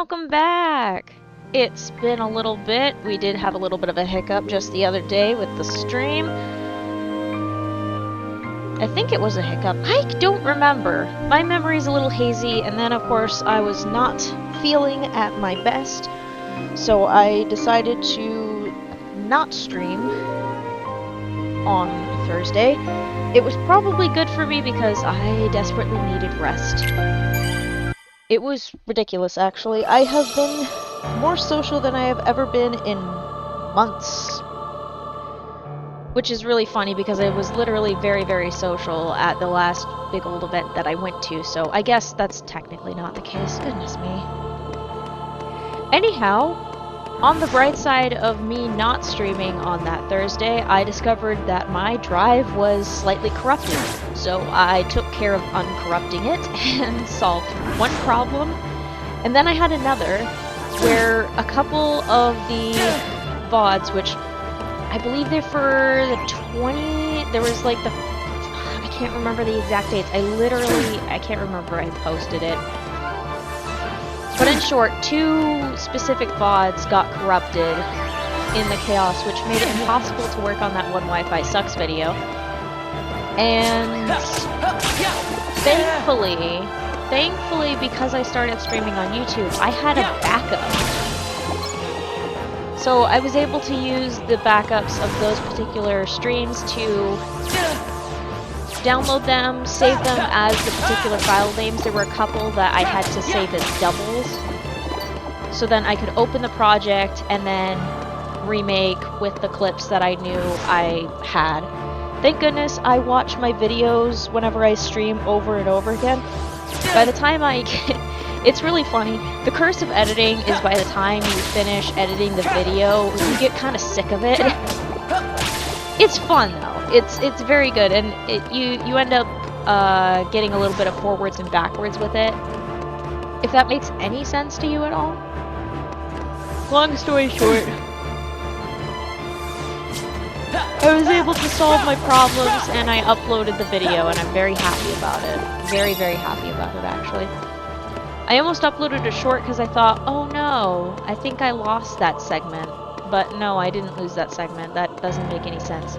welcome back! It's been a little bit. We did have a little bit of a hiccup just the other day with the stream. I think it was a hiccup. I don't remember. My memory's a little hazy, and then of course I was not feeling at my best, so I decided to not stream on Thursday. It was probably good for me because I desperately needed rest. It was ridiculous, actually. I have been more social than I have ever been in months. Which is really funny because I was literally very, very social at the last big old event that I went to, so I guess that's technically not the case. Goodness me. Anyhow, on the bright side of me not streaming on that Thursday, I discovered that my drive was slightly corrupted. So I took care of uncorrupting it and solved one problem. And then I had another where a couple of the VODs, which I believe they're for the 20, there was like the, I can't remember the exact dates. I can't remember, I posted it. But in short, two specific VODs got corrupted in the chaos, which made it impossible to work on that one Wi-Fi sucks video. And thankfully, because I started streaming on YouTube, I had a backup. So I was able to use the backups of those particular streams to download them, save them as the particular file names. There were a couple that I had to save as doubles. So then I could open the project and then remake with the clips that I knew I had. Thank goodness I watch my videos whenever I stream over and over again. By the time it's really funny. The curse of editing is by the time you finish editing the video, you get kind of sick of it. It's fun though. It's very good, and you end up getting a little bit of forwards and backwards with it. If that makes any sense to you at all. Long story short, I was able to solve my problems and I uploaded the video, and I'm very happy about it. Very, very happy about it, actually. I almost uploaded a short because I thought, oh no, I think I lost that segment. But no, I didn't lose that segment. That doesn't make any sense.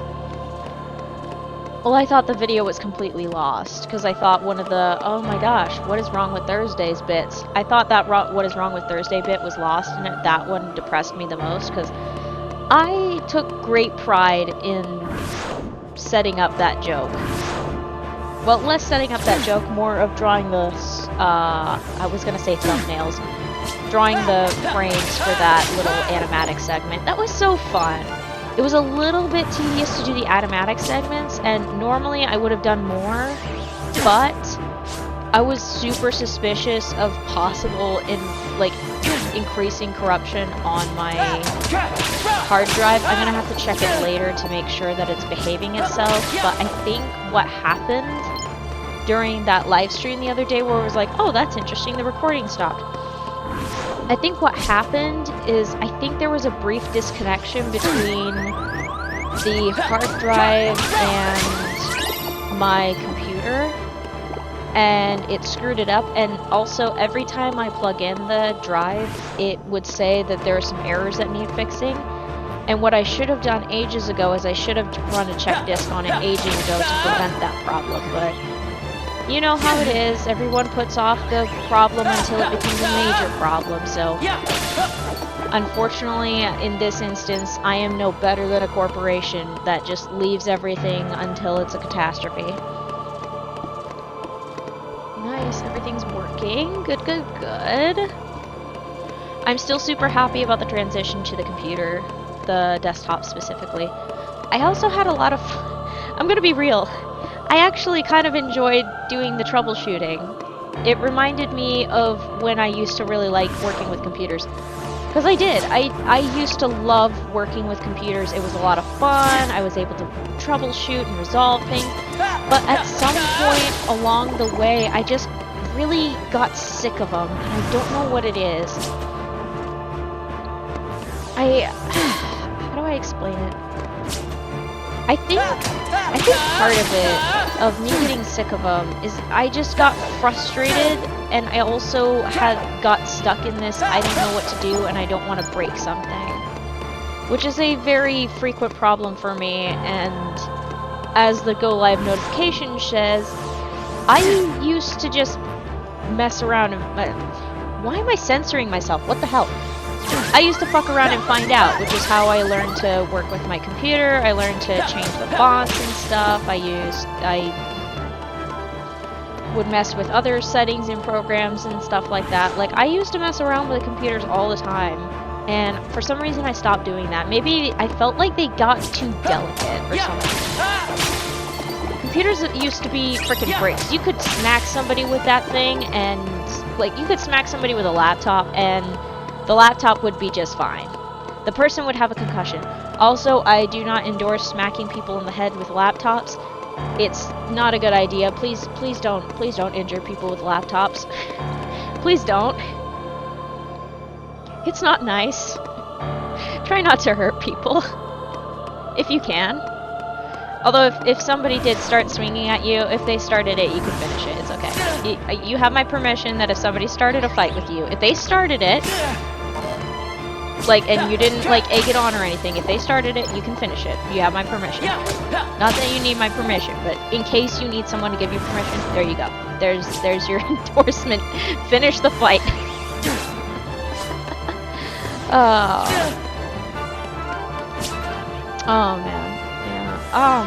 Well, I thought the video was completely lost because I thought one of the, oh my gosh, what is wrong with Thursday's bits? I thought that what is wrong with Thursday bit was lost, and that one depressed me the most because I took great pride in setting up that joke. Well, less setting up that joke, more of drawing the, I was gonna say thumbnails, drawing the frames for that little animatic segment. That was so fun. It was a little bit tedious to do the animatic segments, and normally I would have done more, but I was super suspicious of possible increasing corruption on my hard drive. I'm gonna have to check it later to make sure that it's behaving itself, but I think what happened during that live stream the other day where it was like, oh, that's interesting, the recording stopped. I think what happened is I think there was a brief disconnection between the hard drive and my computer, and it screwed it up. And also every time I plug in the drive, it would say that there are some errors that need fixing. And what I should have done ages ago is I should have run a check disk on it ages ago to prevent that problem, but you know how it is, everyone puts off the problem until it becomes a major problem, so unfortunately in this instance I am no better than a corporation that just leaves everything until it's a catastrophe. Nice, everything's working. Good, good, good. I'm still super happy about the transition to the computer, the desktop specifically. I also had a lot of I'm gonna be real. I actually kind of enjoyed doing the troubleshooting. It reminded me of when I used to really like working with computers. Because I did. I used to love working with computers. It was a lot of fun. I was able to troubleshoot and resolve things. But at some point along the way, I just really got sick of them. And I don't know what it is. How do I explain it? I think part of it of me getting sick of them is I just got frustrated, and I also got stuck in this I don't know what to do and I don't want to break something, which is a very frequent problem for me. And as the go live notification says, I used to just mess around and why am I censoring myself? What the hell? I used to fuck around and find out, which is how I learned to work with my computer. I learned to change the fonts and stuff. I would mess with other settings in programs and stuff like that. Like, I used to mess around with the computers all the time, and for some reason I stopped doing that. Maybe I felt like they got too delicate or something. Computers used to be freaking bricks. You could smack somebody with that thing, and like, you could smack somebody with a laptop and the laptop would be just fine. The person would have a concussion. Also, I do not endorse smacking people in the head with laptops. It's not a good idea. Please don't injure people with laptops. Please don't. It's not nice. Try not to hurt people if you can. Although if somebody did start swinging at you, if they started it, you can finish it. It's okay. You have my permission that if somebody started a fight with you, if they started it, like, and you didn't, like, egg it on or anything, if they started it, you can finish it. You have my permission. Not that you need my permission, but in case you need someone to give you permission, there you go. There's your endorsement. Finish the fight. Oh man. Yeah.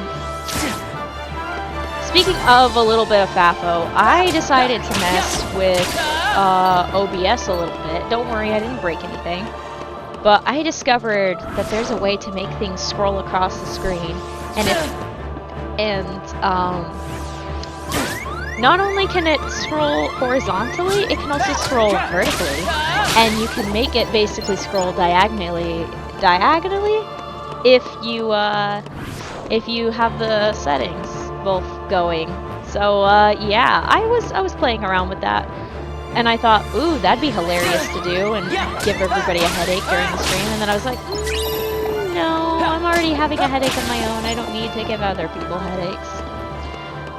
Speaking of a little bit of FAFO, I decided to mess with OBS a little bit. Don't worry, I didn't break anything. But I discovered that there's a way to make things scroll across the screen, not only can it scroll horizontally, it can also scroll vertically, and you can make it basically scroll diagonally if you have the settings both going. So yeah, I was playing around with that. And I thought, ooh, that'd be hilarious to do and give everybody a headache during the stream. And then I was like, no, I'm already having a headache of my own. I don't need to give other people headaches.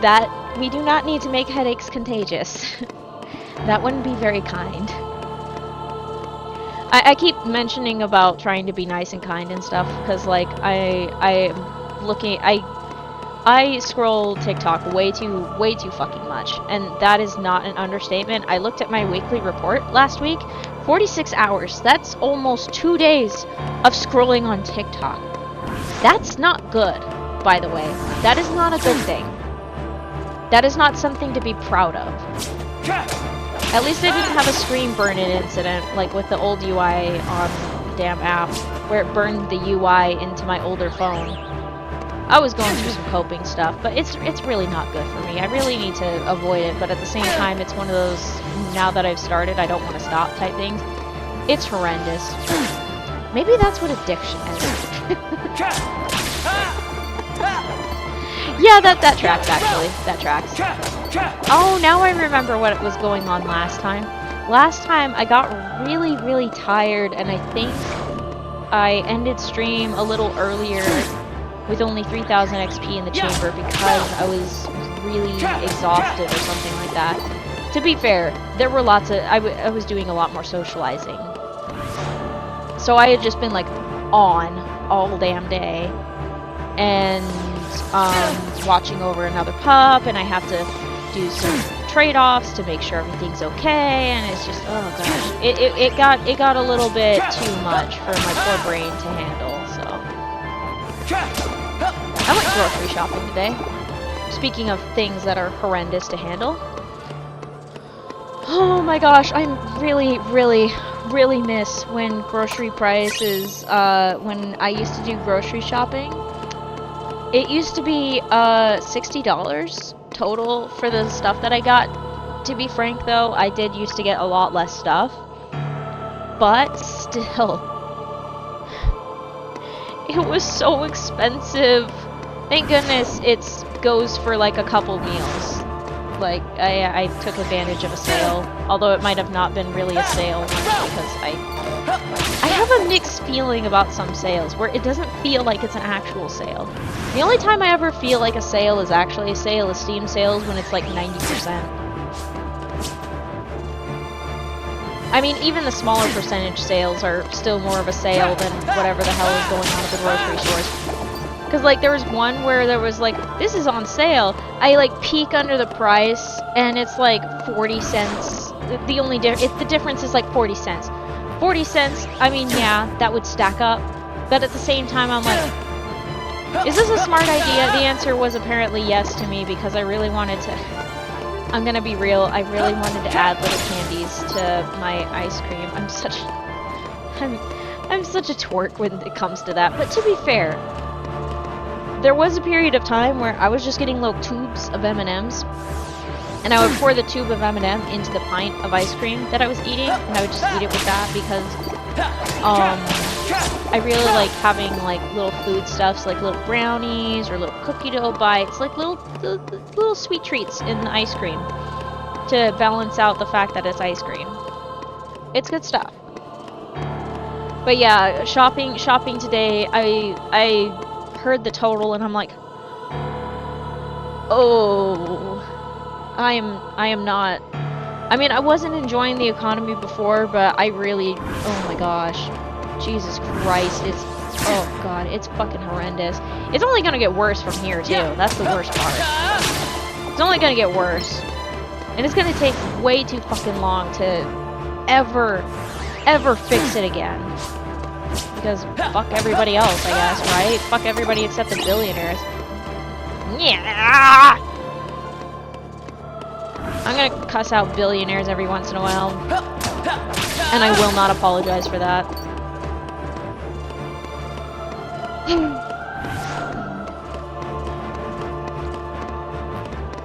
That, we do not need to make headaches contagious. That wouldn't be very kind. I keep mentioning about trying to be nice and kind and stuff, because, like, I scroll TikTok way too fucking much, and that is not an understatement. I looked at my weekly report last week, 46 hours. That's almost 2 days of scrolling on TikTok. That's not good, by the way. That is not a good thing. That is not something to be proud of. At least I didn't have a screen burn-in incident, like with the old UI on the damn app, where it burned the UI into my older phone. I was going through some coping stuff, but it's really not good for me. I really need to avoid it, but at the same time, it's one of those, now that I've started, I don't want to stop type things. It's horrendous. Maybe that's what addiction is. Yeah, that tracks, actually. That tracks. Oh, now I remember what was going on last time. Last time, I got really, really tired, and I think I ended stream a little earlier with only 3,000 XP in the chamber because I was really exhausted or something like that. To be fair, there were lots of... I was doing a lot more socializing. So I had just been, like, on all damn day. And, watching over another pup, and I have to do some trade-offs to make sure everything's okay, and it's just, oh gosh. It got a little bit too much for my poor brain to handle, so... I went grocery shopping today. Speaking of things that are horrendous to handle. Oh my gosh, I really miss when grocery prices, when I used to do grocery shopping. It used to be $60 total for the stuff that I got. To be frank though, I did used to get a lot less stuff. But still, it was so expensive. Thank goodness it goes for like a couple meals. Like, I took advantage of a sale, although it might have not been really a sale, because I have a mixed feeling about some sales, where it doesn't feel like it's an actual sale. The only time I ever feel like a sale is actually a sale is Steam sales, when it's like 90%. I mean, even the smaller percentage sales are still more of a sale than whatever the hell is going on at the grocery stores. Because, like, there was one where there was, like, this is on sale. I, like, peek under the price, and it's, like, 40 cents. The difference is, like, 40 cents. 40 cents, I mean, yeah, that would stack up. But at the same time, I'm like, is this a smart idea? The answer was apparently yes to me, because I really wanted to... I'm gonna be real, I really wanted to add little candies to my ice cream. I'm such a twerp when it comes to that. But to be fair, there was a period of time where I was just getting little tubes of M&Ms, and I would pour the tube of M&M into the pint of ice cream that I was eating, and I would just eat it with that because I really like having like little foodstuffs, like little brownies or little cookie dough bites, like little sweet treats in the ice cream to balance out the fact that it's ice cream. It's good stuff. But yeah, shopping today, I heard the total and I'm like, oh, I am not. I mean, I wasn't enjoying the economy before, but I really, oh my gosh, Jesus Christ, oh god, it's fucking horrendous. It's only gonna get worse from here too. That's the worst part. It's only gonna get worse, and it's gonna take way too fucking long to ever fix it again. Because fuck everybody else, I guess, right? Fuck everybody except the billionaires. Yeah. I'm gonna cuss out billionaires every once in a while, and I will not apologize for that.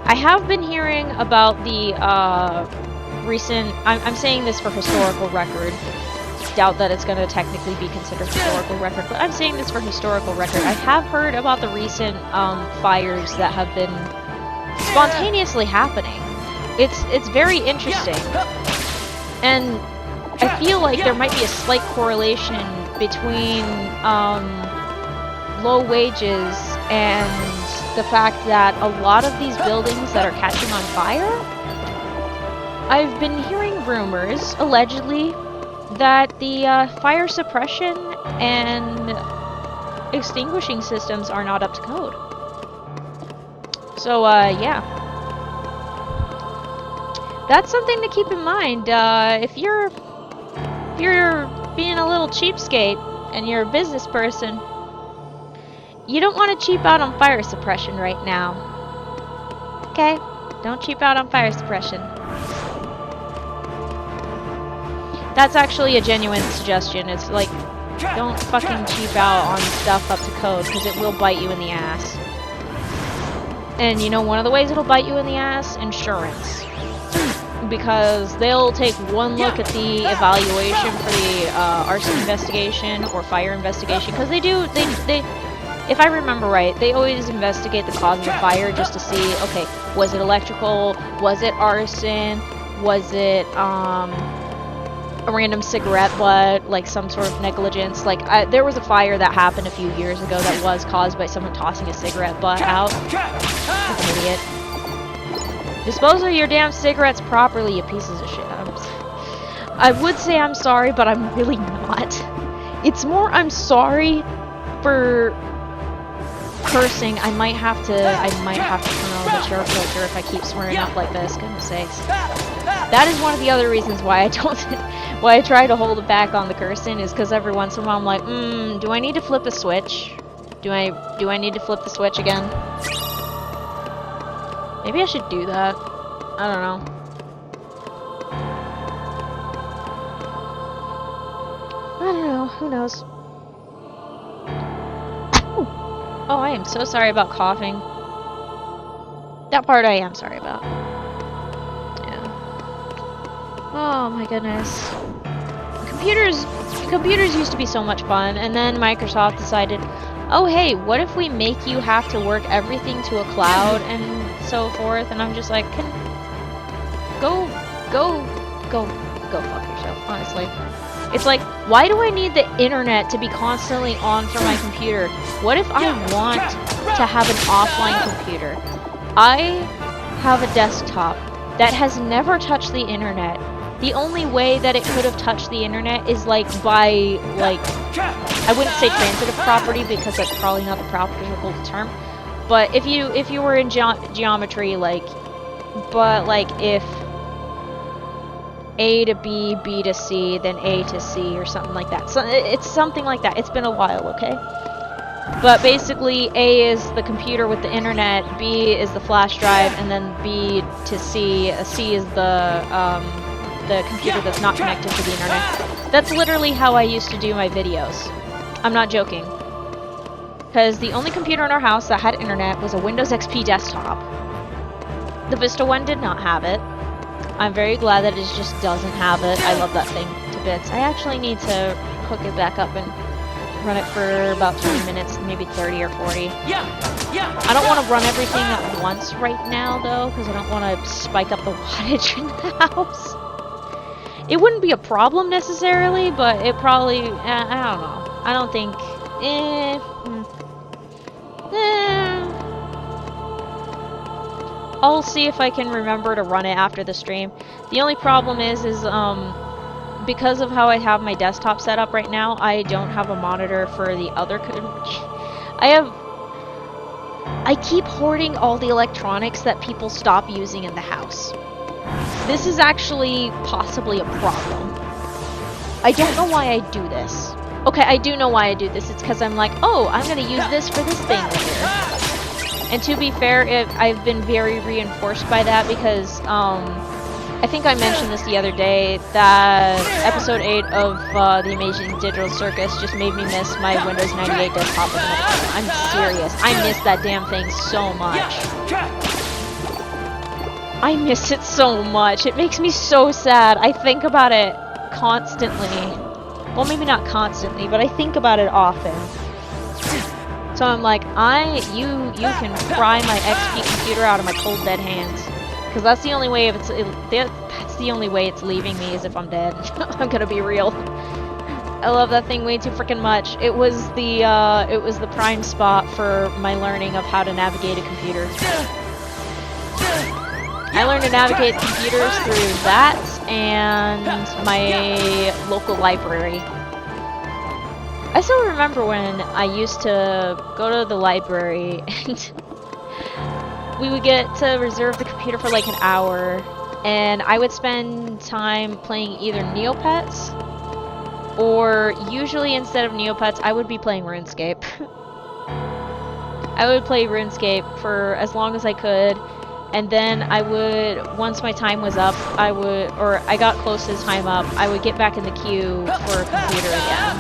I have been hearing about the recent... I'm saying this for historical record. Doubt that it's going to technically be considered historical record, but I'm saying this for historical record. I have heard about the recent fires that have been spontaneously happening. It's very interesting, and I feel like there might be a slight correlation between low wages and the fact that a lot of these buildings that are catching on fire, I've been hearing rumors, allegedly, that the fire suppression and extinguishing systems are not up to code. So, yeah. That's something to keep in mind. If you're being a little cheapskate and you're a business person, you don't want to cheap out on fire suppression right now. Okay? Don't cheap out on fire suppression. That's actually a genuine suggestion. It's like, don't fucking cheap out on stuff up to code, because it will bite you in the ass. And you know one of the ways it'll bite you in the ass? Insurance. Because they'll take one look at the evaluation for the arson investigation or fire investigation, because they if I remember right, they always investigate the cause of the fire just to see, okay, was it electrical, was it arson, was it a random cigarette butt, like some sort of negligence. Like, there was a fire that happened a few years ago that was caused by someone tossing a cigarette butt out. Like an idiot. Dispose of your damn cigarettes properly, you pieces of shit. I would say I'm sorry, but I'm really not. It's more I'm sorry for cursing. I might have to turn on the mature filter if I keep swearing up like this. Goodness sakes. That is one of the other reasons why why I try to hold it back on the cursing, is because every once in a while I'm like, do I need to flip a switch? Do I need to flip the switch again? Maybe I should do that. I don't know. I don't know. Who knows? Oh, I am so sorry about coughing. That part I am sorry about. Yeah. Oh my goodness. Computers used to be so much fun, and then Microsoft decided, oh hey, what if we make you have to work everything to a cloud and so forth? And I'm just like, go fuck yourself, honestly. It's like, why do I need the internet to be constantly on for my computer? What if I want to have an offline computer? I have a desktop that has never touched the internet. The only way that it could have touched the internet is like by like, I wouldn't say transitive property because that's probably not the practical term, but if you were in geometry, like, but like if A to B, B to C, then A to C or something like that. So it's something like that. It's been a while, okay? But basically, A is the computer with the internet, B is the flash drive, and then B to C. C is the computer that's not connected to the internet. That's literally how I used to do my videos. I'm not joking. Because the only computer in our house that had internet was a Windows XP desktop. The Vista one did not have it. I'm very glad that it just doesn't have it. I love that thing to bits. I actually need to hook it back up and run it for about 20 minutes, maybe 30 or 40. I don't want to run everything at once right now, though, because I don't want to spike up the wattage in the house. It wouldn't be a problem necessarily, but it probably, I don't know. I don't think, I'll see if I can remember to run it after the stream. The only problem is because of how I have my desktop set up right now, I don't have a monitor for the other I keep hoarding all the electronics that people stop using in the house. This is actually possibly a problem. I don't know why I do this. Okay, I do know why I do this. It's because I'm like, oh, I'm gonna use this for this thing later. And to be fair, I've been very reinforced by that because, I think I mentioned this the other day, that episode 8 of The Amazing Digital Circus just made me miss my Windows 98 desktop. I'm serious. I miss that damn thing so much. I miss it so much. It makes me so sad. I think about it constantly. Well, maybe not constantly, but I think about it often. So I'm like, you can pry my XP computer out of my cold dead hands. Because that's the only way that's the only way it's leaving me is if I'm dead. I'm gonna be real. I love that thing way too freaking much. It was the prime spot for my learning of how to navigate a computer. I learned to navigate computers through that and my local library. I still remember when I used to go to the library and we would get to reserve the computer for like an hour, and I would spend time playing either Neopets, or usually instead of Neopets, I would be playing RuneScape. I would play RuneScape for as long as I could, and then I would, once my time was up, I got close to the time up, I would get back in the queue for a computer again.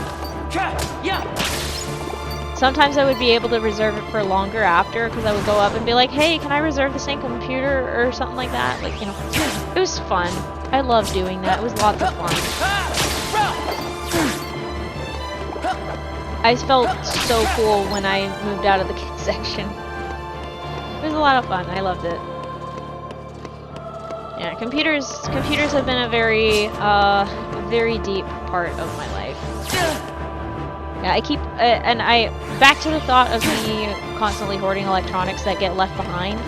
Sometimes I would be able to reserve it for longer after, because I would go up and be like, hey, can I reserve the same computer or something like that? Like, you know, it was fun. I loved doing that. It was lots of fun. I felt so cool when I moved out of the kids section. It was a lot of fun. I loved it. Yeah, computers have been a very, very deep part of my life. Yeah, I keep, back to the thought of me constantly hoarding electronics that get left behind.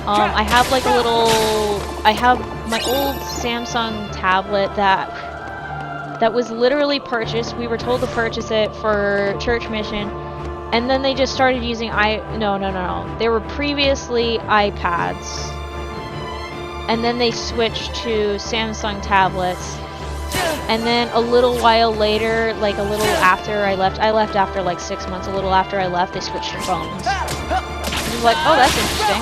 I have like I have my old Samsung tablet that was literally purchased. We were told to purchase it for church mission, and then they just started using no. They were previously iPads, and then they switched to Samsung tablets. And then a little while later, like a little after I left after like 6 months, a little after I left, they switched to phones. I was like, oh, that's interesting.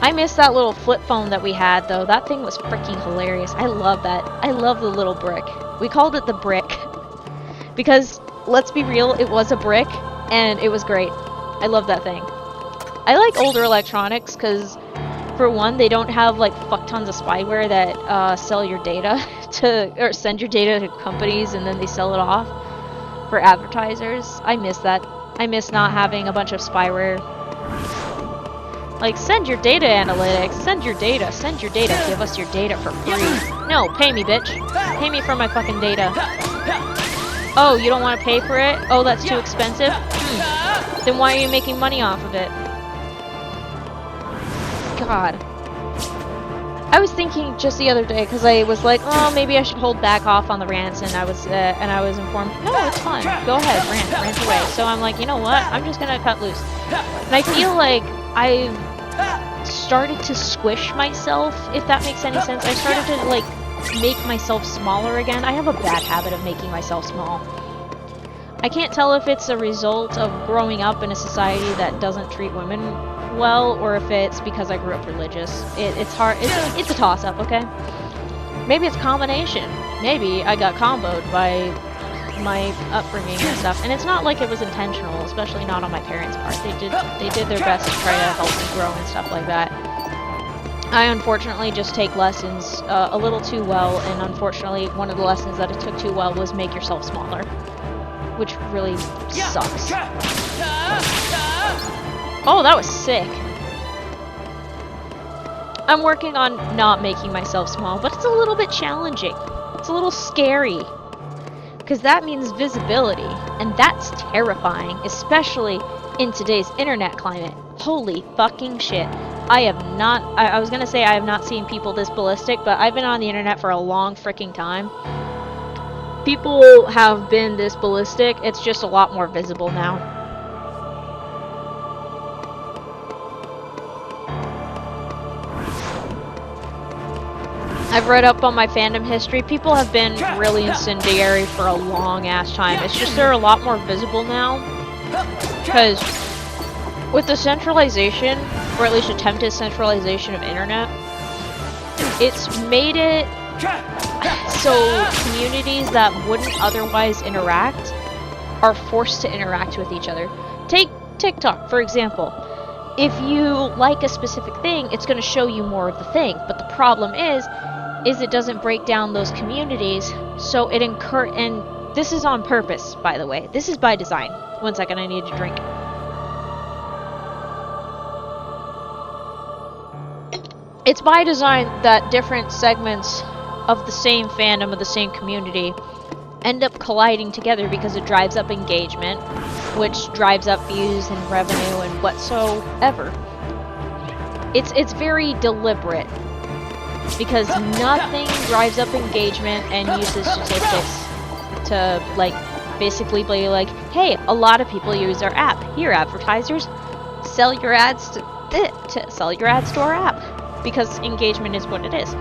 I miss that little flip phone that we had, though. That thing was freaking hilarious. I love that. I love the little brick. We called it the brick. Because, let's be real, it was a brick, and it was great. I love that thing. I like older electronics, because for one, they don't have like fuck tons of spyware that sell your data or send your data to companies and then they sell it off. for advertisers. I miss that. I miss not having a bunch of spyware. Like, send your data analytics, send your data, give us your data for free. No, pay me, bitch. Pay me for my fucking data. Oh, you don't want to pay for it? Oh, that's too expensive? Then why are you making money off of it? God. I was thinking just the other day, because I was like, oh, maybe I should hold back off on the rants, and I was informed, no, it's fine. Go ahead, rant away. So I'm like, you know what? I'm just gonna cut loose. And I feel like I've started to squish myself, if that makes any sense. I started to, like, make myself smaller again. I have a bad habit of making myself small. I can't tell if it's a result of growing up in a society that doesn't treat women well, or if it's because I grew up religious. It's hard. It's a toss-up, okay? Maybe it's a combination. Maybe I got comboed by my upbringing and stuff, and it's not like it was intentional, especially not on my parents' part. They did their best to try to help me grow and stuff like that. I unfortunately just take lessons a little too well, and unfortunately one of the lessons that I took too well was make yourself smaller, which really sucks. Oh, that was sick. I'm working on not making myself small, but it's a little bit challenging. It's a little scary. Because that means visibility, and that's terrifying, especially in today's internet climate. Holy fucking shit. I was gonna say I have not seen people this ballistic, but I've been on the internet for a long freaking time. People have been this ballistic, it's just a lot more visible now. I've read up on my fandom history. People have been really incendiary for a long ass time. It's just they're a lot more visible now. Because with the centralization, or at least attempted centralization of internet, it's made it so communities that wouldn't otherwise interact are forced to interact with each other. Take TikTok, for example. If you like a specific thing, it's going to show you more of the thing. But the problem is it doesn't break down those communities, so it and this is on purpose, by the way. This is by design. One second, I need to drink. It's by design that different segments of the same fandom, of the same community, end up colliding together because it drives up engagement, which drives up views and revenue and whatsoever. It's very deliberate. Because nothing drives up engagement and uses statistics to, like, basically be like, hey, a lot of people use our app. Here, advertisers, sell your ads to our app. Because engagement is what it is.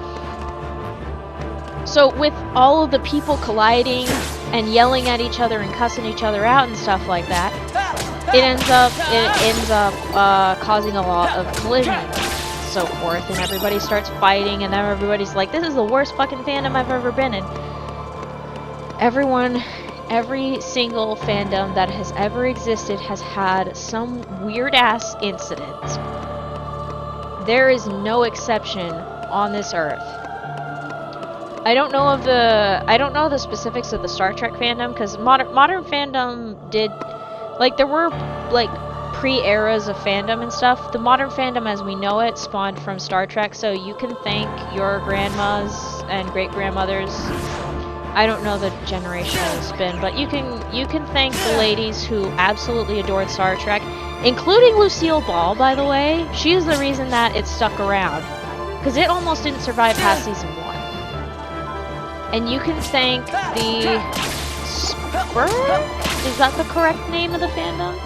So with all of the people colliding and yelling at each other and cussing each other out and stuff like that, it ends up causing a lot of collisions. So forth, and everybody starts fighting, and then everybody's like, this is the worst fucking fandom I've ever been in. Every single fandom that has ever existed has had some weird ass incident. There is no exception on this earth. I don't know the specifics of the Star Trek fandom, because modern fandom did, like, there were like pre-eras of fandom and stuff. The modern fandom as we know it spawned from Star Trek, so you can thank your grandmas and great-grandmothers. I don't know the generational spin, but you can thank the ladies who absolutely adored Star Trek, including Lucille Ball, by the way. She's the reason that it stuck around, because it almost didn't survive past season 1. And you can thank the Spock? Is that the correct name of the fandom?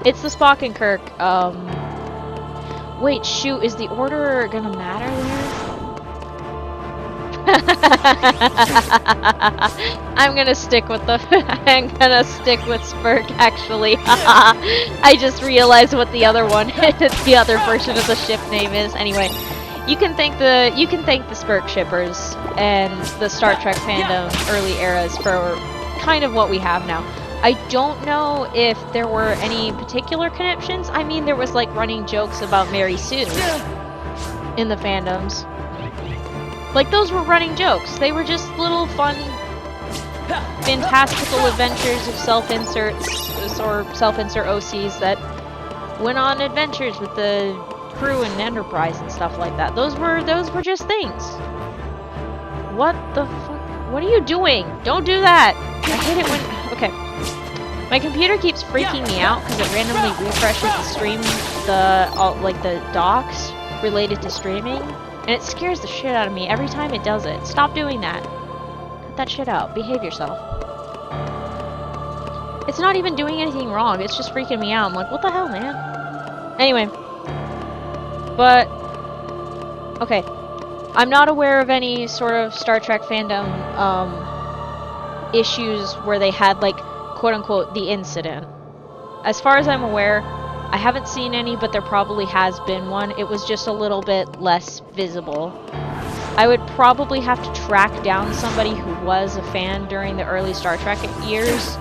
It's the Spock and Kirk. Wait, shoot, is the order gonna matter there? I'm gonna stick with Spurk, actually. I just realized what the other one is, the other version of the ship name is. Anyway, you can thank the Spurk shippers and the Star Trek fandom early eras for kind of what we have now. I don't know if there were any particular connections. I mean, there was like running jokes about Mary Sue in the fandoms. Like, those were running jokes. They were just little fun fantastical adventures of self-inserts or self-insert OCs that went on adventures with the crew and Enterprise and stuff like that. Those were just things. What the fuck? What are you doing? Don't do that! I hate it when... Okay. My computer keeps freaking me out because it randomly refreshes the stream, the docs related to streaming, and it scares the shit out of me every time it does it. Stop doing that. Cut that shit out. Behave yourself. It's not even doing anything wrong. It's just freaking me out. I'm like, what the hell, man? Anyway. But... Okay. I'm not aware of any sort of Star Trek fandom, issues where they had, like, quote-unquote, the incident. As far as I'm aware, I haven't seen any, but there probably has been one. It was just a little bit less visible. I would probably have to track down somebody who was a fan during the early Star Trek years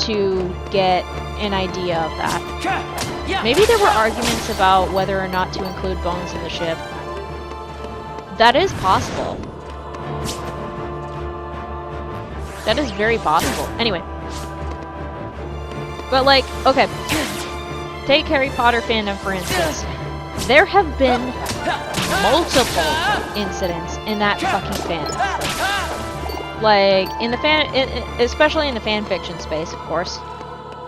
to get an idea of that. Maybe there were arguments about whether or not to include Bones in the ship. That is possible. That is very possible. Anyway. But like, okay. Take Harry Potter fandom for instance. There have been multiple incidents in that fucking fandom. Like, in the especially in the fan fiction space, of course.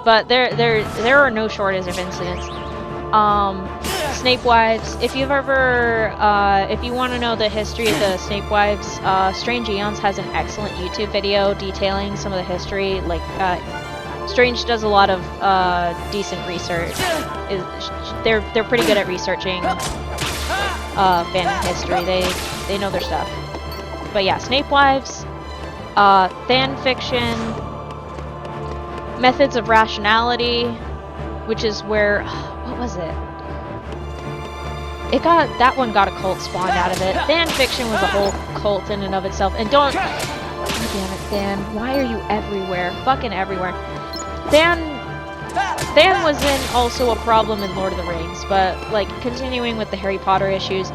But there are no shortage of incidents. Snape Wives. If you've ever, if you want to know the history of the Snape Wives, Strange Eons has an excellent YouTube video detailing some of the history. Like, Strange does a lot of decent research. They're pretty good at researching fandom history. They know their stuff. But yeah, Snape Wives, fan fiction, methods of rationality, which is where what was it? That one got a cult spawned out of it. Fan fiction was a whole cult in and of itself. And don't... God damn it, Dan. Why are you everywhere? Fucking everywhere. Fan was in also a problem in Lord of the Rings, but, like, continuing with the Harry Potter issues,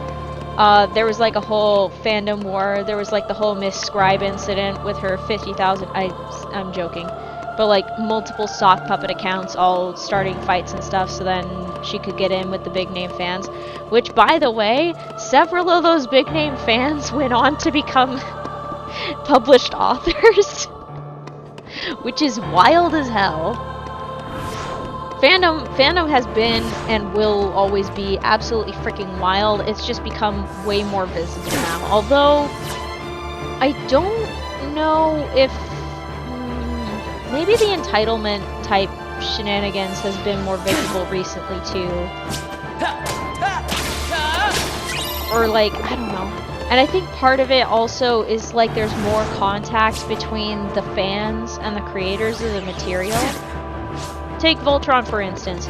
there was, like, a whole fandom war. There was, like, the whole Miss Scribe incident with her 50,000... I'm joking. But, like, multiple sock puppet accounts all starting fights and stuff so then she could get in with the big name fans. Which, by the way, several of those big name fans went on to become published authors. Which is wild as hell. Fandom has been and will always be absolutely freaking wild. It's just become way more visible now. Although, I don't know if... maybe the entitlement type shenanigans has been more visible recently too. Or like, I don't know. And I think part of it also is like there's more contact between the fans and the creators of the material. Take Voltron for instance.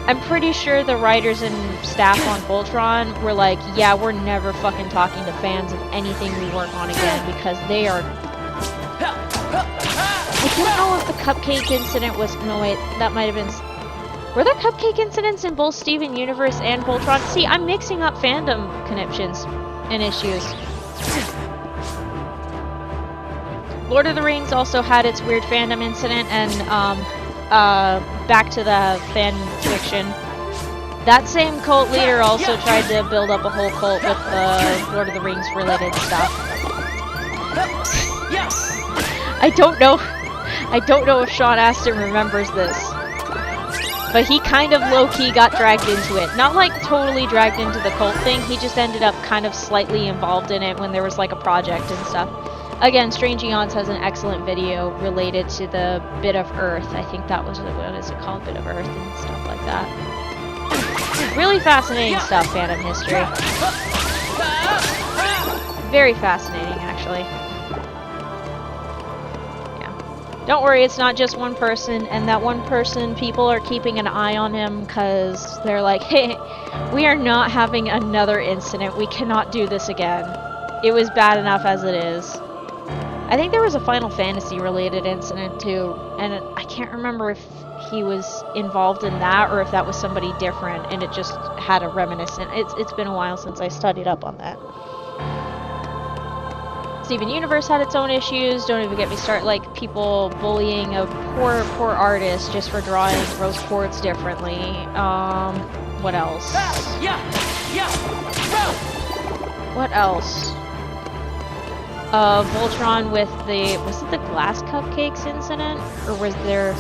I'm pretty sure the writers and staff on Voltron were like, yeah, we're never fucking talking to fans of anything we work on again because they are... I don't know if the cupcake incident was... No, wait, that might have been... Were there cupcake incidents in both Steven Universe and Voltron? See, I'm mixing up fandom connections and issues. Lord of the Rings also had its weird fandom incident, and back to the fan fiction. That same cult leader also tried to build up a whole cult with Lord of the Rings related stuff. I don't know if Sean Astin remembers this. But he kind of low-key got dragged into it. Not like totally dragged into the cult thing, he just ended up kind of slightly involved in it when there was like a project and stuff. Again, Strange Eons has an excellent video related to the Bit of Earth. I think that was, what is it called? Bit of Earth and stuff like that. Really fascinating stuff, fandom history. Very fascinating, actually. Don't worry, it's not just one person, and that one person, people are keeping an eye on him because they're like, hey, we are not having another incident. We cannot do this again. It was bad enough as it is. I think there was a Final Fantasy related incident too, and I can't remember if he was involved in that or if that was somebody different, and it just had a reminiscent. It's been a while since I studied up on that. Steven Universe had its own issues. Don't even get me started. Like, people bullying a poor artist just for drawing rose quartz differently. What else? What else? Voltron with was it the glass cupcakes incident? Or was there...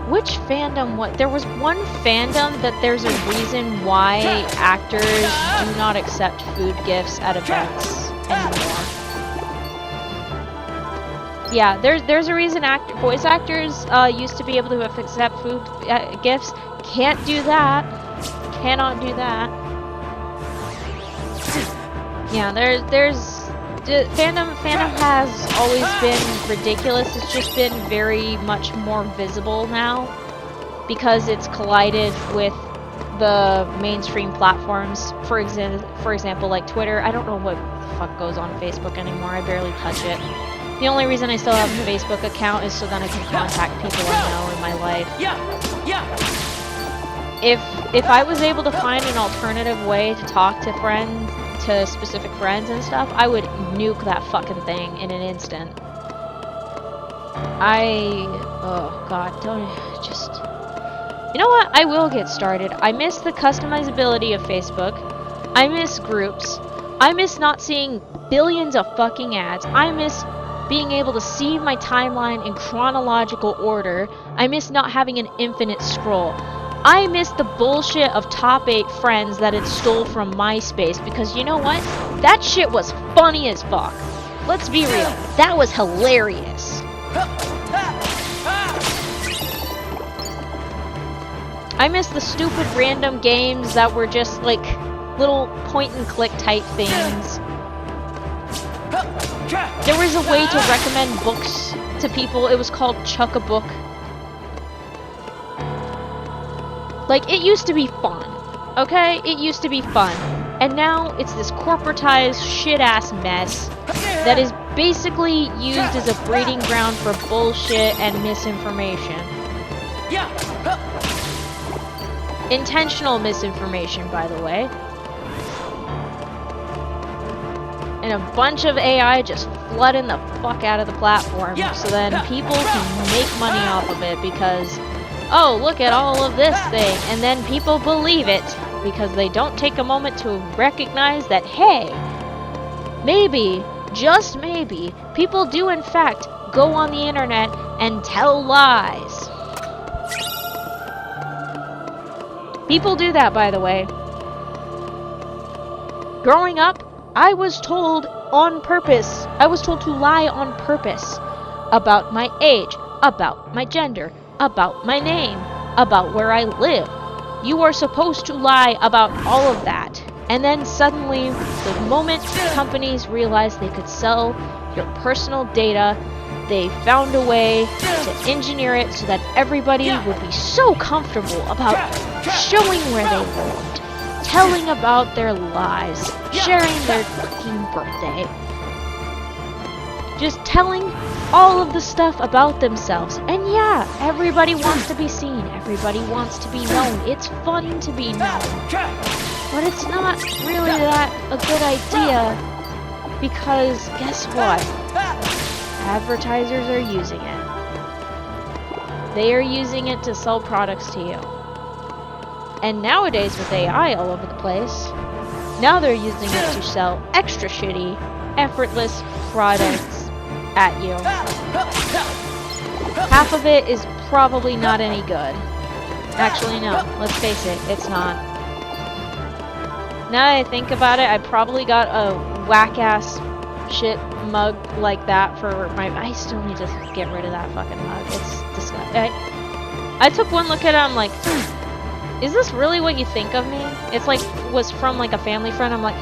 Which fandom, there was one fandom that there's a reason why actors do not accept food gifts at events anymore. Yeah, there's a reason voice actors used to be able to accept food gifts. Can't do that. Cannot do that. Yeah, fandom has always been ridiculous. It's just been very much more visible now because it's collided with the mainstream platforms. For example, like Twitter. I don't know what the fuck goes on Facebook anymore. I barely touch it. The only reason I still have a Facebook account is so that I can contact people I know in my life. If I was able to find an alternative way to talk to friends, to specific friends and stuff, I would nuke that fucking thing in an instant. Oh god, you know what? I will get started. I miss the customizability of Facebook. I miss groups. I miss not seeing billions of fucking ads. I miss being able to see my timeline in chronological order. I miss not having an infinite scroll. I miss the bullshit of top 8 friends that it stole from MySpace, because you know what? That shit was funny as fuck. Let's be real. That was hilarious. I miss the stupid random games that were just like little point and click type things. There was a way to recommend books to people. It was called Chuck a Book. Like, it used to be fun, okay? It used to be fun. And now it's this corporatized shit-ass mess that is basically used as a breeding ground for bullshit and misinformation. Intentional misinformation, by the way. And a bunch of AI just flooding the fuck out of the platform so then people can make money off of it because... oh, look at all of this thing, and then people believe it because they don't take a moment to recognize that, hey, maybe, just maybe, people do in fact go on the internet and tell lies. People do that, by the way. Growing up, I was told on purpose, I was told to lie on purpose about my age, about my gender, about my name, about where I live. You are supposed to lie about all of that. And then suddenly, the moment companies realized they could sell your personal data, they found a way to engineer it so that everybody would be so comfortable about showing where they lived, telling about their lives, sharing their fucking birthday, just telling all of the stuff about themselves. And yeah, everybody wants to be seen. Everybody wants to be known. It's fun to be known. But it's not really that a good idea because guess what? Advertisers are using it. They are using it to sell products to you. And nowadays with AI all over the place, now they're using it to sell extra shitty, effortless products at you. Half of it is probably not any good. Actually, no. Let's face it, it's not. Now that I think about it, I probably got a whack-ass shit mug like that for my... I still need to get rid of that fucking mug. It's disgusting. I took one look at it, I'm like, is this really what you think of me? It's like, was from like a family friend. I'm like,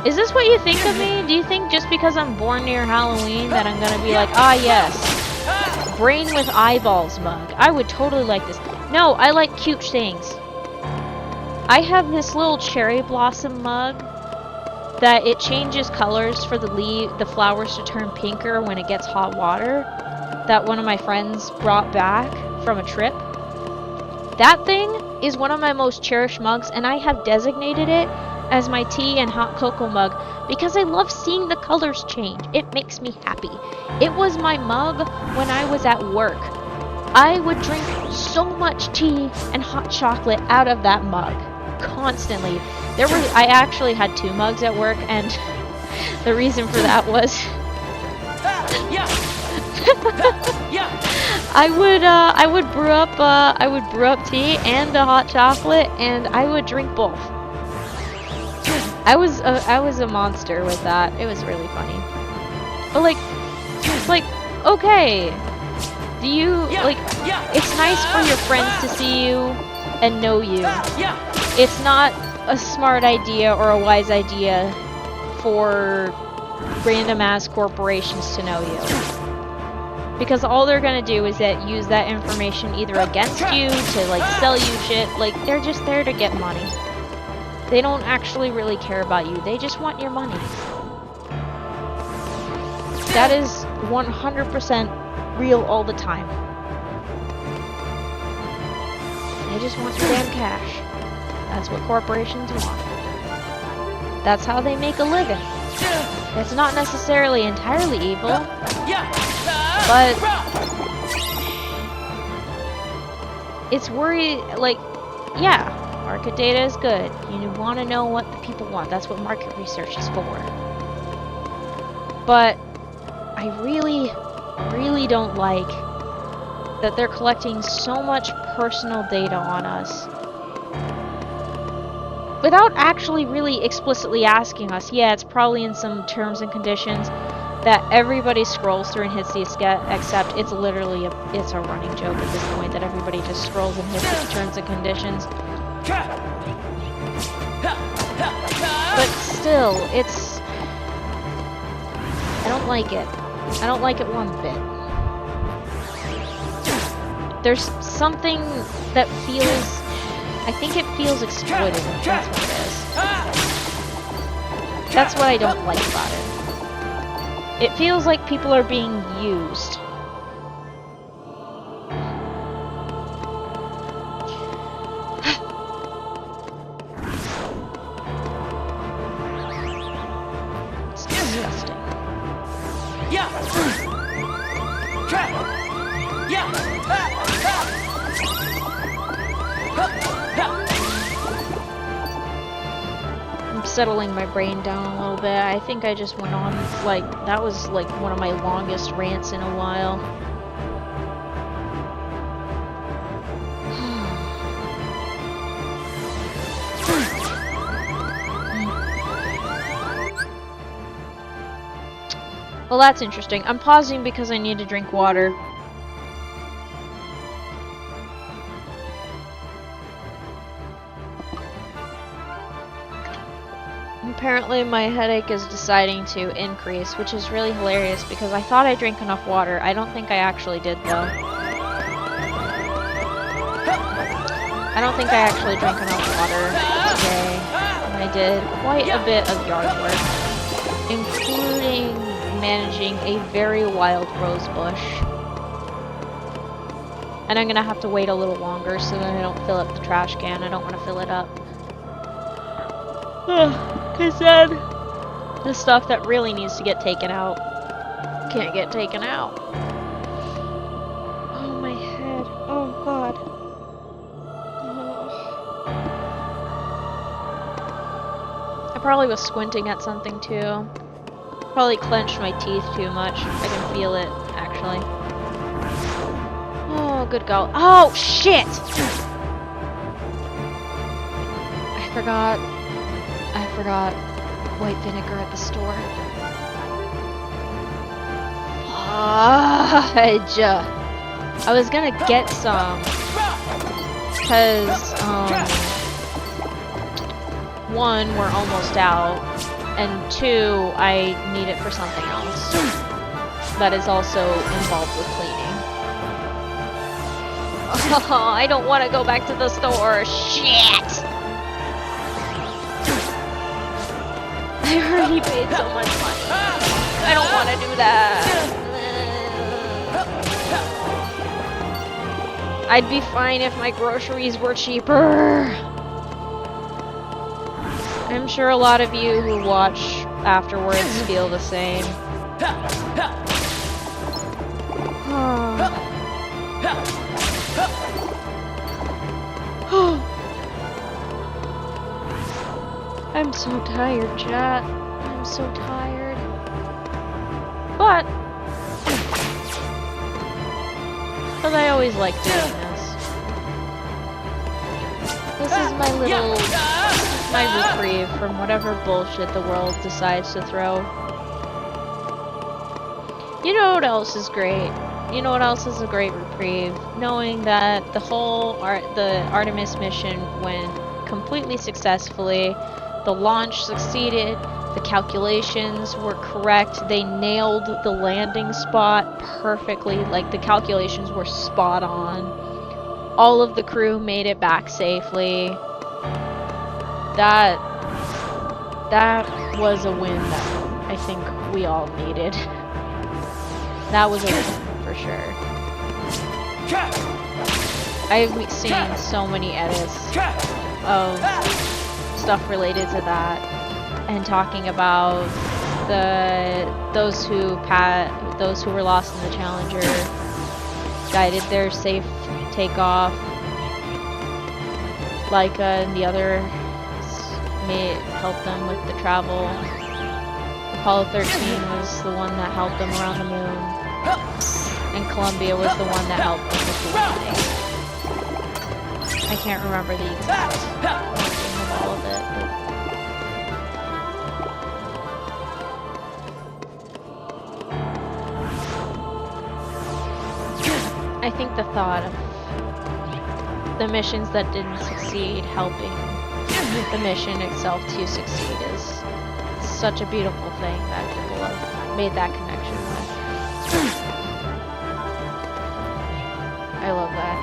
is this what you think of me? Do you think just because I'm born near Halloween that I'm gonna be like, ah yes, brain with eyeballs mug. I would totally like this. No, I like cute things. I have this little cherry blossom mug that it changes colors for the flowers to turn pinker when it gets hot water. That one of my friends brought back from a trip. That thing is one of my most cherished mugs, and I have designated it as my tea and hot cocoa mug because I love seeing the colors change. It makes me happy. It was my mug when I was at work. I would drink so much tea and hot chocolate out of that mug constantly. I actually had 2 mugs at work, and the reason for that was I would brew up tea and a hot chocolate, and I would drink both. I was a monster with that. It was really funny. But okay. Do you it's nice for your friends to see you and know you. It's not a smart idea or a wise idea for random ass corporations to know you. Because all they're gonna do is use that information either against you to sell you shit. They're just there to get money. They don't actually really care about you. They just want your money. That is 100% real all the time. They just want your damn cash. That's what corporations want. That's how they make a living. It's not necessarily entirely evil, but it's yeah, market data is good. You want to know what the people want. That's what market research is for. But I really don't like that they're collecting so much personal data on us without actually really explicitly asking us. Yeah, it's probably in some terms and conditions that everybody scrolls through and hits the accept. It's literally it's a running joke at this point that everybody just scrolls and hits the terms and conditions. But still, I don't like it. I don't like it one bit. There's something that feels... I think it feels exploitative. That's what it is. That's what I don't like about it. It feels like people are being used. It's disgusting. I'm settling my brain down a little bit. I think I just went on, that was one of my longest rants in a while. Well, that's interesting. I'm pausing because I need to drink water. Apparently my headache is deciding to increase, which is really hilarious because I thought I drank enough water. I don't think I actually did, though. I don't think I actually drank enough water today. And I did quite a bit of yard work, including managing a very wild rose bush. And I'm gonna have to wait a little longer so that I don't fill up the trash can. I don't want to fill it up. Cause then the stuff that really needs to get taken out can't get taken out. Oh, my head. Oh, God. I probably was squinting at something too. Probably clenched my teeth too much. I can feel it, actually. Oh, good God. Oh, shit! I forgot white vinegar at the store. Fudge! I was gonna get some, because, 1, we're almost out, and 2, I need it for something else that is also involved with cleaning. Oh, I don't want to go back to the store. Shit! I already paid so much money. I don't want to do that. I'd be fine if my groceries were cheaper. I I'm sure a lot of you who watch afterwards feel the same. I'm so tired, chat. I'm so tired. But I always like doing this. This is my little, my reprieve from whatever bullshit the world decides to throw. You know what else is great? You know what else is a great reprieve? Knowing that the Artemis mission went completely successfully. The launch succeeded. The calculations were correct. They nailed the landing spot perfectly. Like, the calculations were spot on. All of the crew made it back safely. That was a win that I think we all needed. That was a win for sure. I've seen so many edits of stuff related to that, and talking about those who were lost in the Challenger guided their safe takeoff. Laika and the other helped them with the travel. Apollo 13 was the one that helped them around the moon, and Columbia was the one that helped them with the landing. I can't remember the exact origin of all of it. I think the thought of the missions that didn't succeed helping the mission itself to succeed is such a beautiful thing that people have made that connection with. I love that.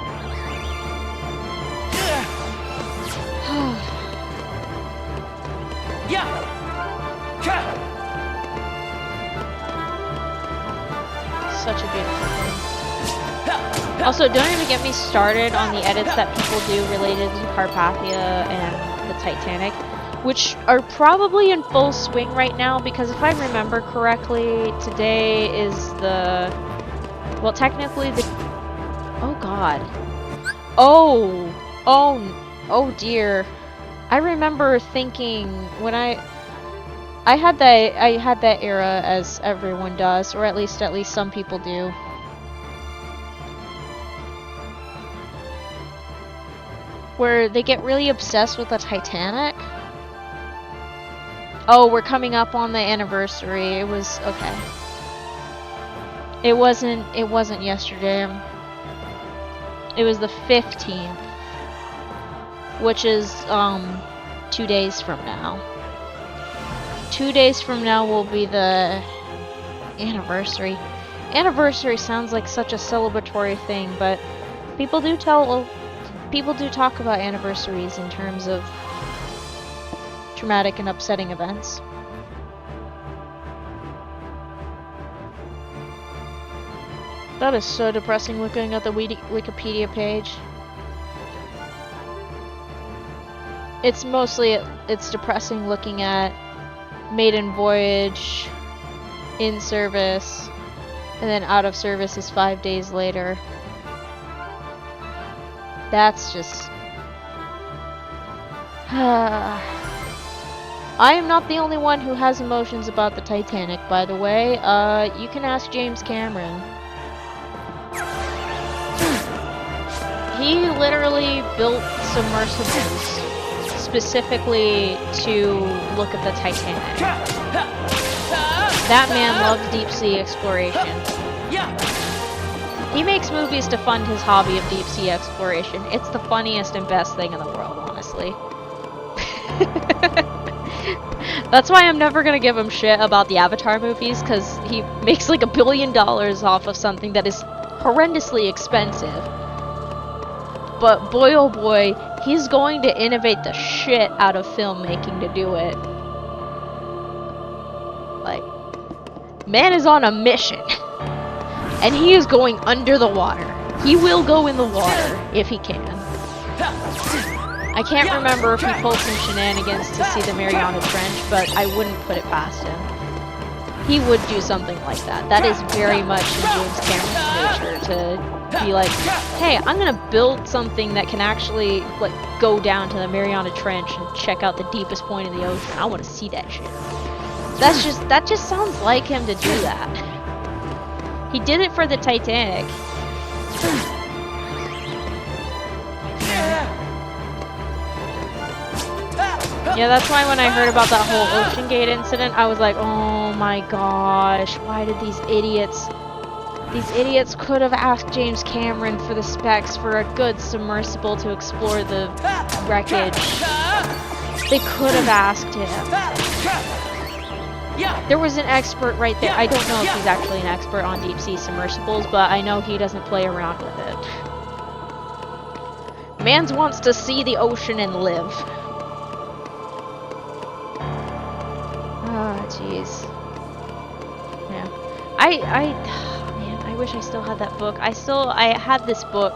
Such a beautiful thing. Also, don't even get me started on the edits that people do related to Carpathia and the Titanic, which are probably in full swing right now, because if I remember correctly, today is well, technically oh god. Oh dear. I remember thinking when I had that era, as everyone does, or at least some people do. Where they get really obsessed with the Titanic. Oh, we're coming up on the anniversary. It was okay. It wasn't yesterday. It was the 15th, which is 2 days from now. 2 days from now will be the anniversary. Anniversary sounds like such a celebratory thing, but people do talk about anniversaries in terms of traumatic and upsetting events. That is so depressing looking at the Wikipedia page. It's depressing looking at maiden voyage, in service, and then out of service is 5 days later. That's just... I am not the only one who has emotions about the Titanic, by the way. You can ask James Cameron. He literally built submersibles specifically to look at the Titanic. That man loves deep sea exploration. He makes movies to fund his hobby of deep sea exploration. It's the funniest and best thing in the world, honestly. That's why I'm never gonna give him shit about the Avatar movies, because he makes like $1 billion off of something that is horrendously expensive. But boy oh boy, he's going to innovate the shit out of filmmaking to do it. Like, man is on a mission. And he is going under the water. He will go in the water if he can. I can't remember if he pulled some shenanigans to see the Mariana Trench, but I wouldn't put it past him. He would do something like that. That is very much in James Cameron's nature to be like, hey, I'm gonna build something that can actually like go down to the Mariana Trench and check out the deepest point of the ocean. I want to see that shit. That just sounds like him to do that. He did it for the Titanic. Yeah, that's why when I heard about that whole OceanGate incident, I was like, oh my gosh, why did these idiots could have asked James Cameron for the specs for a good submersible to explore the wreckage. They could have asked him. There was an expert right there. I don't know if he's actually an expert on deep sea submersibles, but I know he doesn't play around with it. Mans wants to see the ocean and live. Oh, jeez. Yeah. Man, I wish I still had that book. I had this book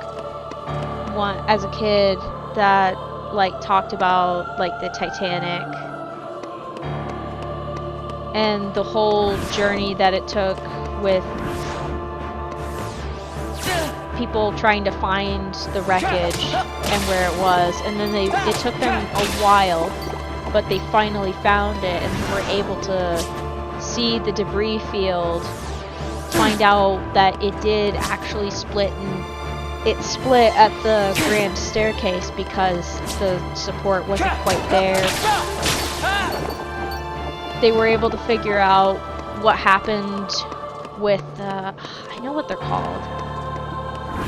as a kid that, like, talked about, like, the Titanic and the whole journey that it took with people trying to find the wreckage and where it was, and then it took them a while, but they finally found it and were able to see the debris field, find out that it did actually split, and it split at the grand staircase because the support wasn't quite there. They were able to figure out what happened with I know what they're called.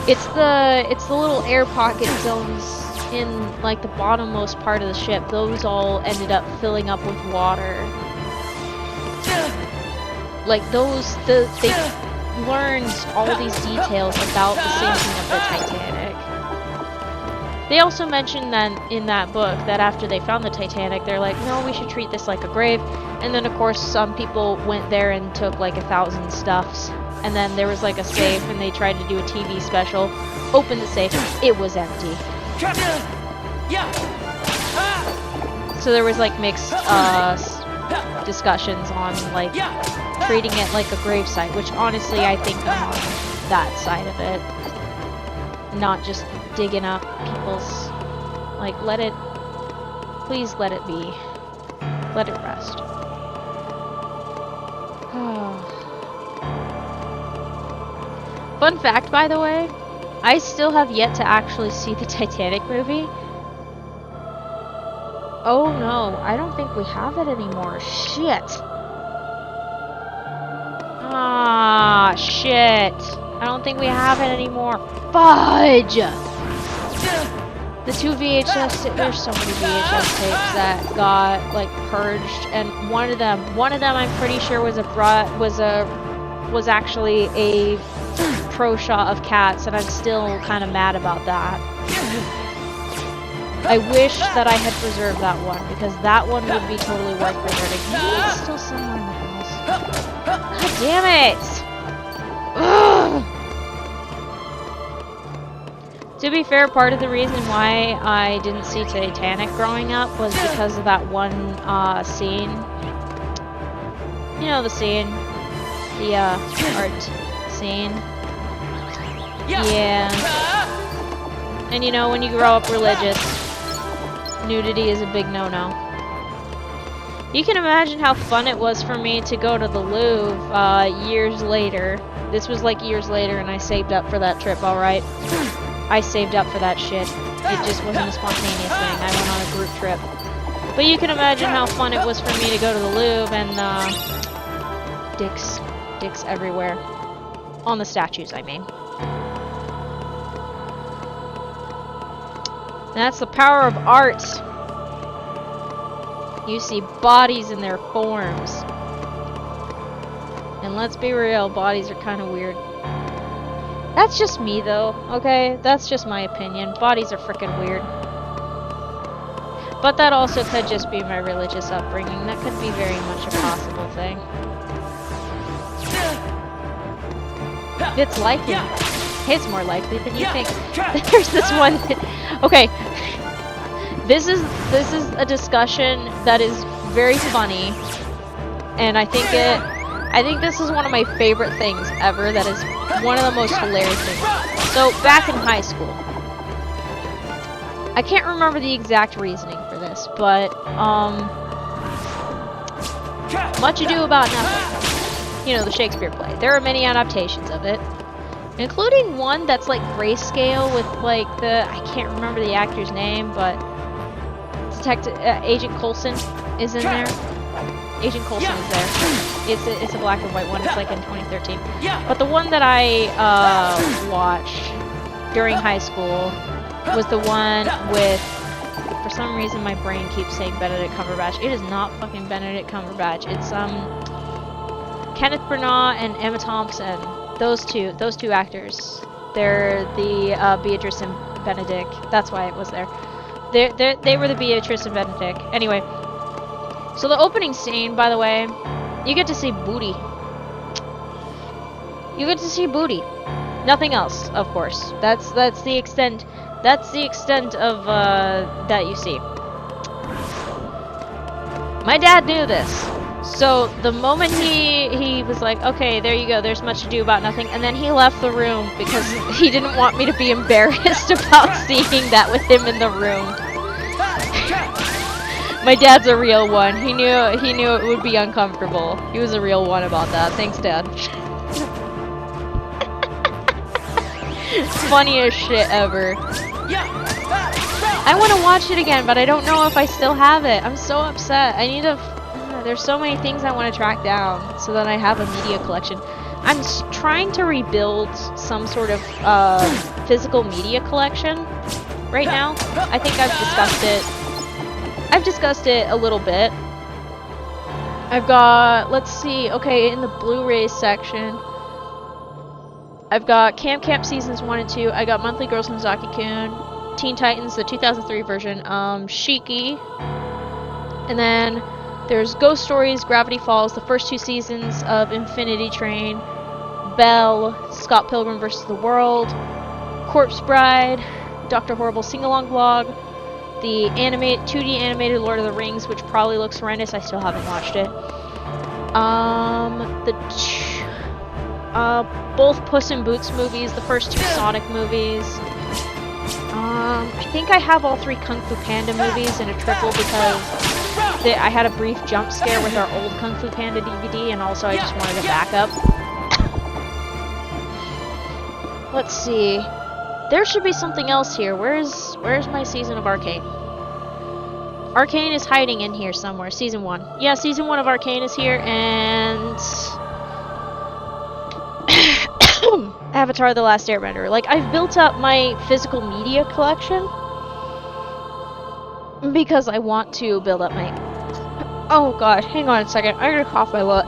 It's the little air pocket zones in like the bottommost part of the ship. Those all ended up filling up with water. Like they learned all these details about the sinking of the Titanic. They also mentioned that in that book that after they found the Titanic, they're like, no, we should treat this like a grave. And then of course some people went there and took like 1,000 stuffs. And then there was like a safe and they tried to do a TV special. Opened the safe, it was empty. So there was like mixed discussions on like treating it like a gravesite, which honestly I think I'm on that side of it. Not just digging up people's, like, please let it be. Let it rest. Fun fact, by the way, I still have yet to actually see the Titanic movie. Oh no, I don't think we have it anymore. Shit. Ah, shit. I don't think we have it anymore. Fudge! The two VHS, there's so many VHS tapes that got, like, purged, and one of them I'm pretty sure was actually a pro shot of cats, and I'm still kind of mad about that. I wish that I had preserved that one, because that one would be totally worth preserving. Maybe it's still somewhere in the house. God damn it! Ugh. To be fair, part of the reason why I didn't see Titanic growing up was because of that one scene. You know the scene? The art scene. Yeah. And you know, when you grow up religious, nudity is a big no-no. You can imagine how fun it was for me to go to the Louvre years later. This was like years later, and I saved up for that trip, alright? I saved up for that shit. It just wasn't a spontaneous thing. I went on a group trip. But you can imagine how fun it was for me to go to the Louvre and, dicks everywhere. On the statues, I mean. That's the power of art. You see bodies in their forms. And let's be real, bodies are kind of weird. That's just me, though, okay? That's just my opinion. Bodies are freaking weird. But that also could just be my religious upbringing. That could be very much a possible thing. It's likely. It's more likely than you think. There's this one... Okay. This is a discussion that is very funny, and I think this is one of my favorite things ever. That is one of the most hilarious things. So back in high school, I can't remember the exact reasoning for this, but Much Ado About Nothing, you know, the Shakespeare play. There are many adaptations of it, including one that's like grayscale with like I can't remember the actor's name, but Agent Coulson is in there. Agent Coulson is there. It's a black and white one. It's like in 2013. But the one that I watched during high school was the one with, for some reason my brain keeps saying Benedict Cumberbatch. It is not fucking Benedict Cumberbatch. It's Kenneth Branagh and Emma Thompson. Those two actors. They're the Beatrice and Benedict. That's why it was there. They were the Beatrice and Benedict. Anyway, so the opening scene, by the way, you get to see booty. You get to see booty. Nothing else, of course. That's the extent. That's the extent of that you see. My dad knew this. So the moment he was like, okay, there you go, there's Much Ado About Nothing, and then he left the room because he didn't want me to be embarrassed about seeing that with him in the room. My dad's a real one. He knew it would be uncomfortable. He was a real one about that. Thanks, Dad. Funniest shit ever. I want to watch it again, but I don't know if I still have it. I'm so upset. I need to... There's so many things I want to track down so that I have a media collection. I'm trying to rebuild some sort of physical media collection right now. I think I've discussed it. I've discussed it a little bit. I've got, let's see, okay, in the Blu-ray section, I've got Camp Seasons 1 and 2. I got Monthly Girls Nozaki-kun, Teen Titans, the 2003 version, Shiki, and then there's Ghost Stories, Gravity Falls, the first 2 seasons of Infinity Train, Belle, Scott Pilgrim vs. the World, Corpse Bride, Dr. Horrible Sing-Along Vlog, the 2D animated Lord of the Rings, which probably looks horrendous. I still haven't watched it. Both Puss in Boots movies, the first 2 Sonic movies. I think I have all 3 Kung Fu Panda movies in a triple because I had a brief jump scare with our old Kung Fu Panda DVD, and also I just wanted a backup. Let's see. There should be something else here. Where's my season of Arcane? Arcane is hiding in here somewhere. Season 1. Yeah, season 1 of Arcane is here, and Avatar: The Last Airbender. Like, I've built up my physical media collection because I want to build up my... Oh god, hang on a second. I'm gonna cough my butt.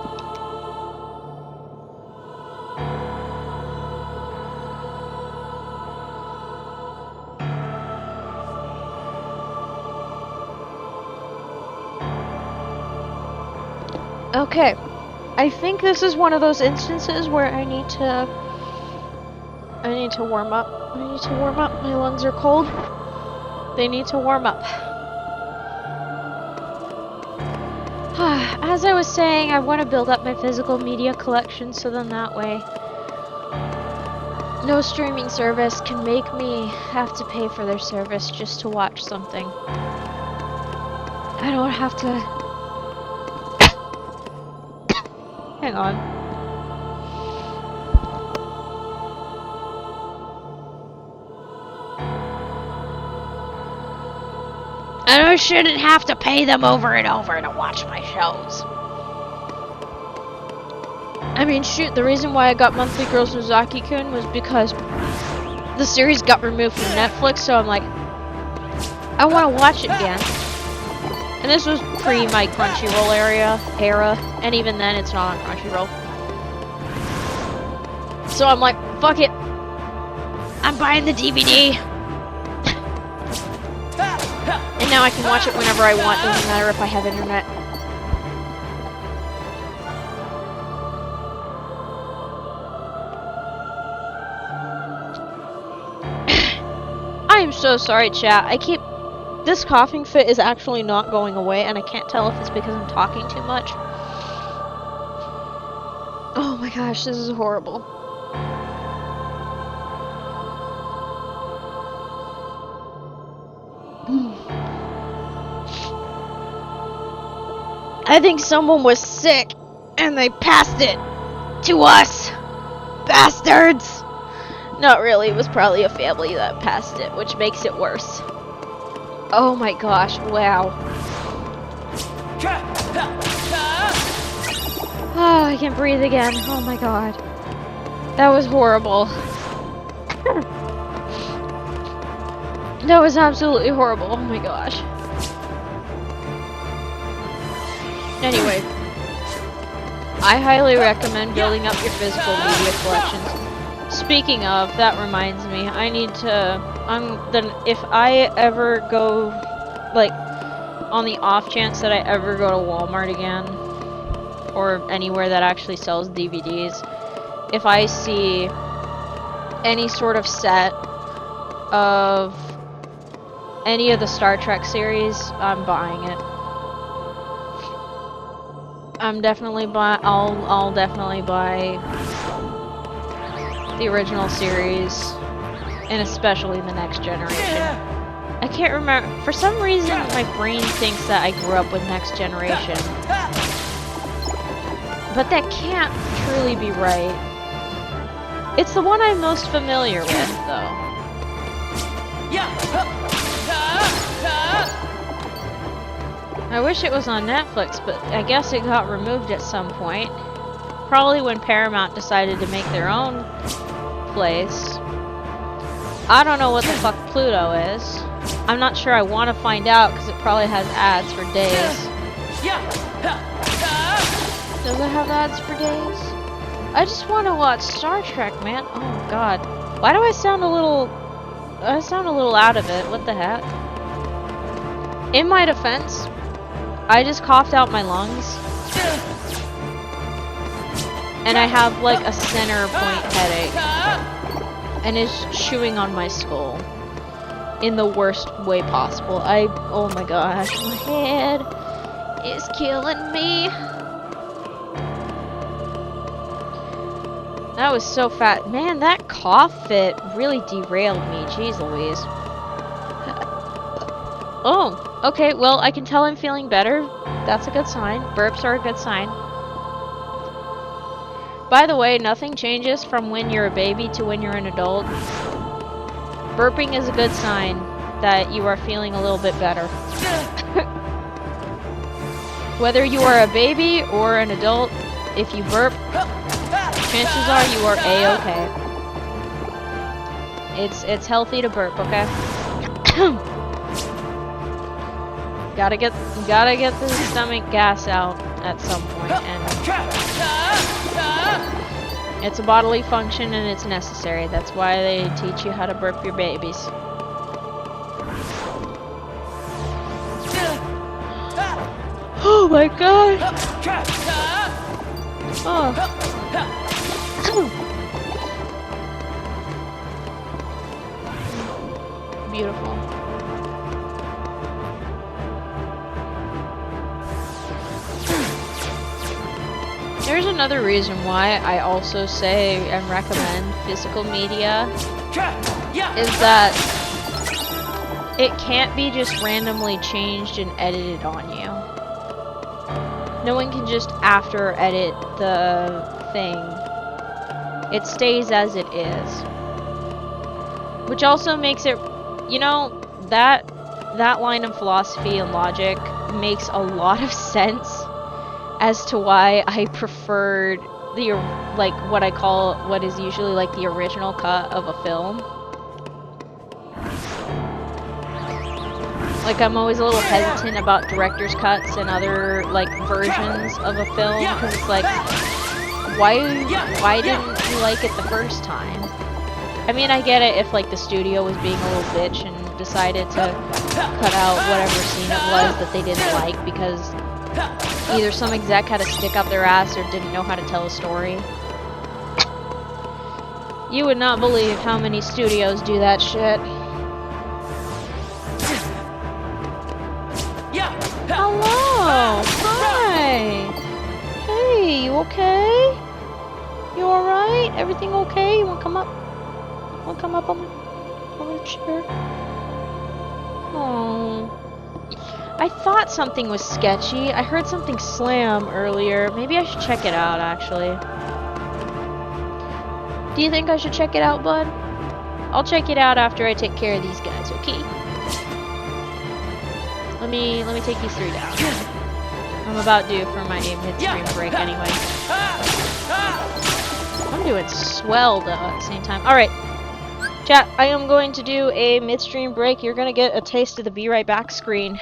Okay, I think this is one of those instances where I need to warm up. I need to warm up. My lungs are cold. They need to warm up. As I was saying, I want to build up my physical media collection so then that way no streaming service can make me have to pay for their service just to watch something. I don't have to... Hang on. I shouldn't have to pay them over and over to watch my shows. I mean, shoot, the reason why I got Monthly Girls Nozaki-kun was because the series got removed from Netflix, so I'm like, I want to watch it again. And this was pre my Crunchyroll era, and even then it's not on Crunchyroll. So I'm like, fuck it. I'm buying the DVD. And now I can watch it whenever I want, doesn't matter if I have internet. I am so sorry, chat. I keep This coughing fit is actually not going away, and I can't tell if it's because I'm talking too much. Oh my gosh, this is horrible. I think someone was sick, and they passed it to us. Bastards! Not really, it was probably a family that passed it, which makes it worse. Oh my gosh, wow. Oh, I can't breathe again. Oh my god. That was horrible. That was absolutely horrible. Oh my gosh. Anyway, I highly recommend building up your physical media collections. Speaking of, that reminds me, I need to, if I ever go, like, on the off chance that I ever go to Walmart again, or anywhere that actually sells DVDs, if I see any sort of set of any of the Star Trek series, I'm buying it. I'll definitely buy the original series, and especially the Next Generation. I can't remember, for some reason my brain thinks that I grew up with Next Generation, but that can't truly be right. It's the one I'm most familiar with, though. I wish it was on Netflix, but I guess it got removed at some point. Probably when Paramount decided to make their own place. I don't know what the fuck Pluto is. I'm not sure I want to find out because it probably has ads for days. Does it have ads for days? I just want to watch Star Trek, man. Oh god. Why do I sound a little out of it? What the heck? In my defense, I just coughed out my lungs. And I have like a center point headache. And it's chewing on my skull. In the worst way possible. Oh my gosh, my head is killing me. That was so fat. Man, that cough fit really derailed me. Jeez Louise. Oh, okay, well, I can tell I'm feeling better. That's a good sign. Burps are a good sign. By the way, nothing changes from when you're a baby to when you're an adult. Burping is a good sign that you are feeling a little bit better. Whether you are a baby or an adult, if you burp, chances are you are A-okay. It's healthy to burp, okay? Gotta get the stomach gas out at some point, and it's a bodily function and it's necessary. That's why they teach you how to burp your babies. Oh my god! Oh. Beautiful. There's another reason why I also say and recommend physical media, is that it can't be just randomly changed and edited on you. No one can just after edit the thing. It stays as it is. Which also makes it, you know, that line of philosophy and logic makes a lot of sense as to why I preferred the, like, what is usually like the original cut of a film. Like, I'm always a little hesitant about director's cuts and other, like, versions of a film, because it's like, why didn't you like it the first time? I mean, I get it if, like, the studio was being a little bitch and decided to cut out whatever scene it was that they didn't like because either some exec had a stick up their ass or didn't know how to tell a story. You would not believe how many studios do that shit. Hello. Hi. Hey, you okay? You alright? Everything okay? You wanna come up? Wanna come up on the chair? Oh. I thought something was sketchy. I heard something slam earlier. Maybe I should check it out, actually. Do you think I should check it out, bud? I'll check it out after I take care of these guys, okay? Let me take these three down. I'm about due for my midstream break anyway. I'm doing swell though at the same time. Alright. Chat, I am going to do a midstream break. You're gonna get a taste of the be right back screen.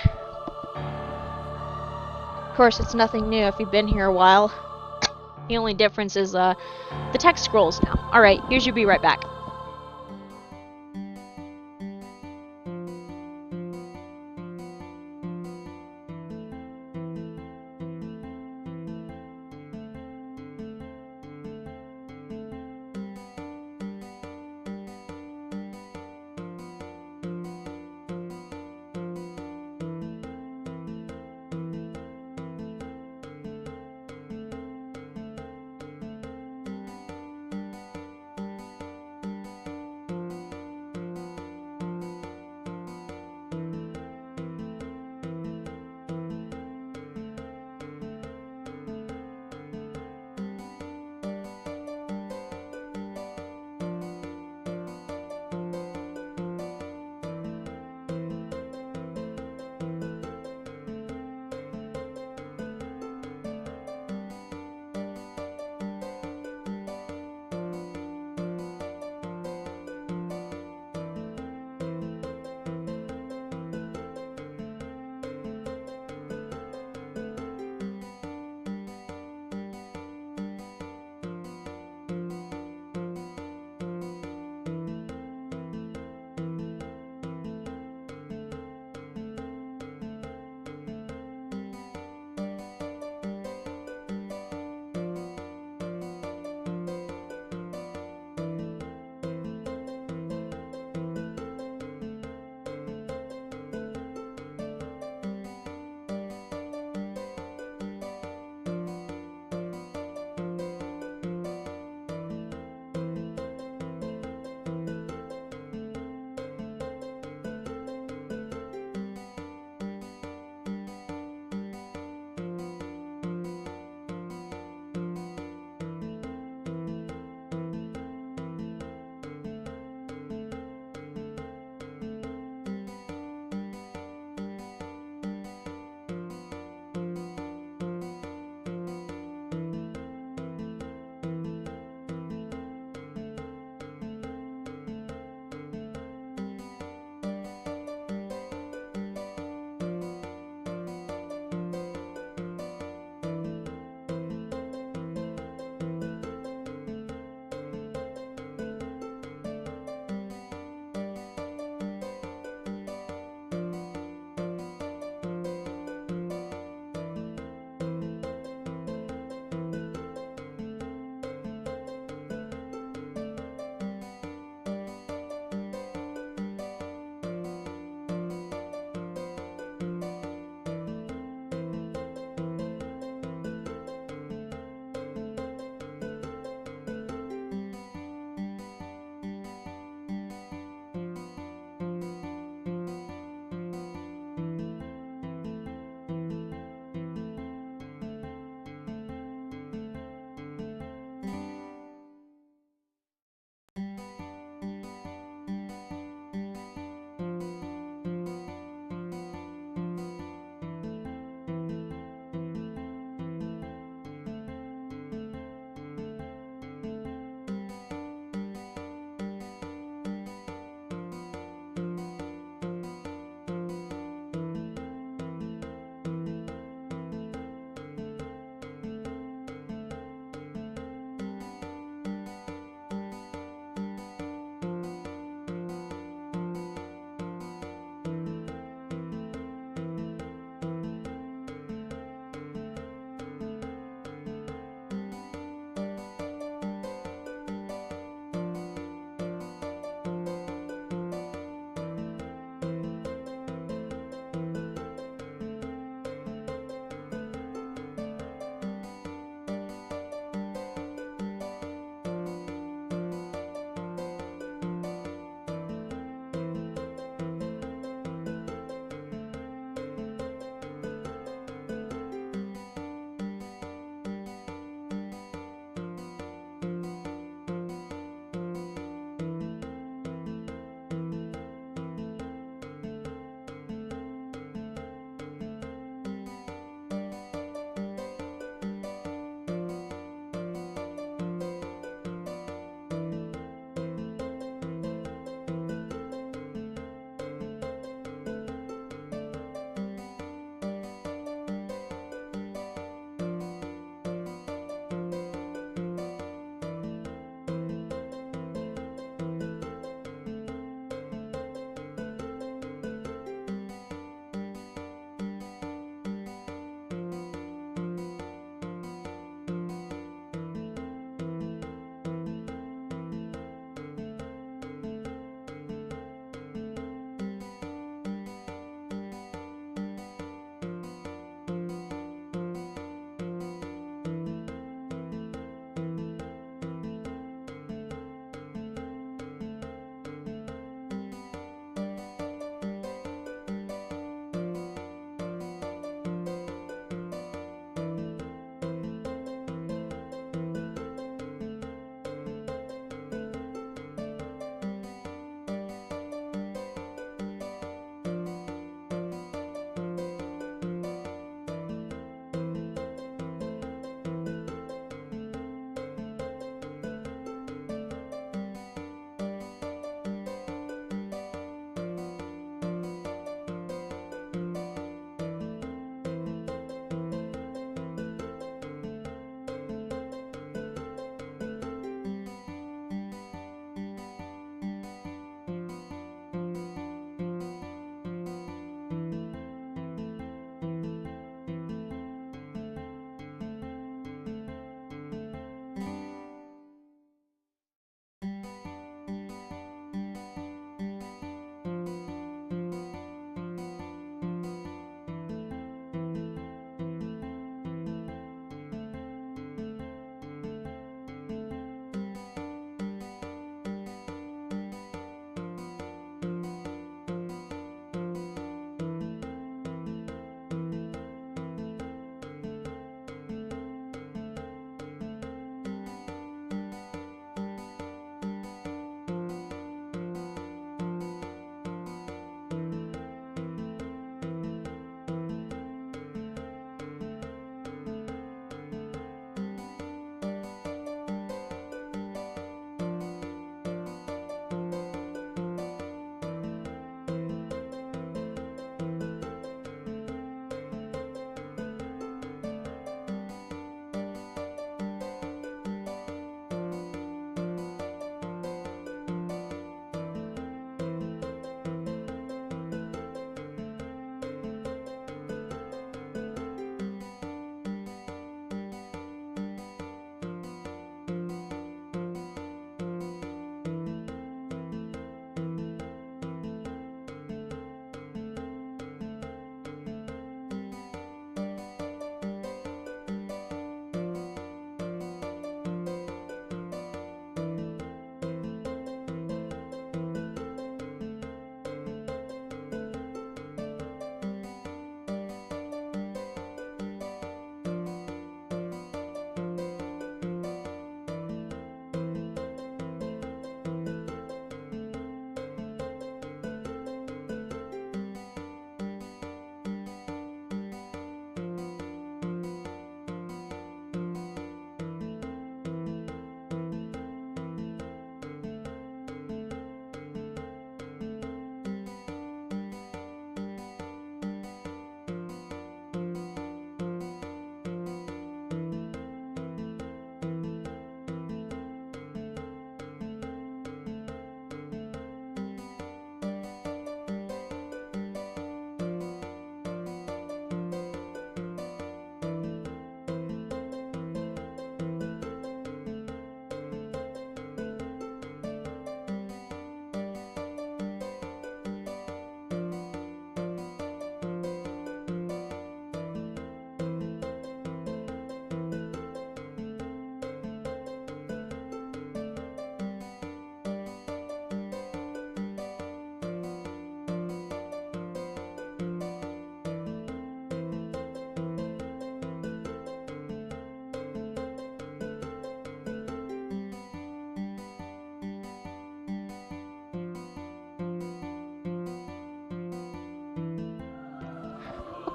Of course, it's nothing new if you've been here a while. The only difference is the text scrolls now. Alright, here's your be right back.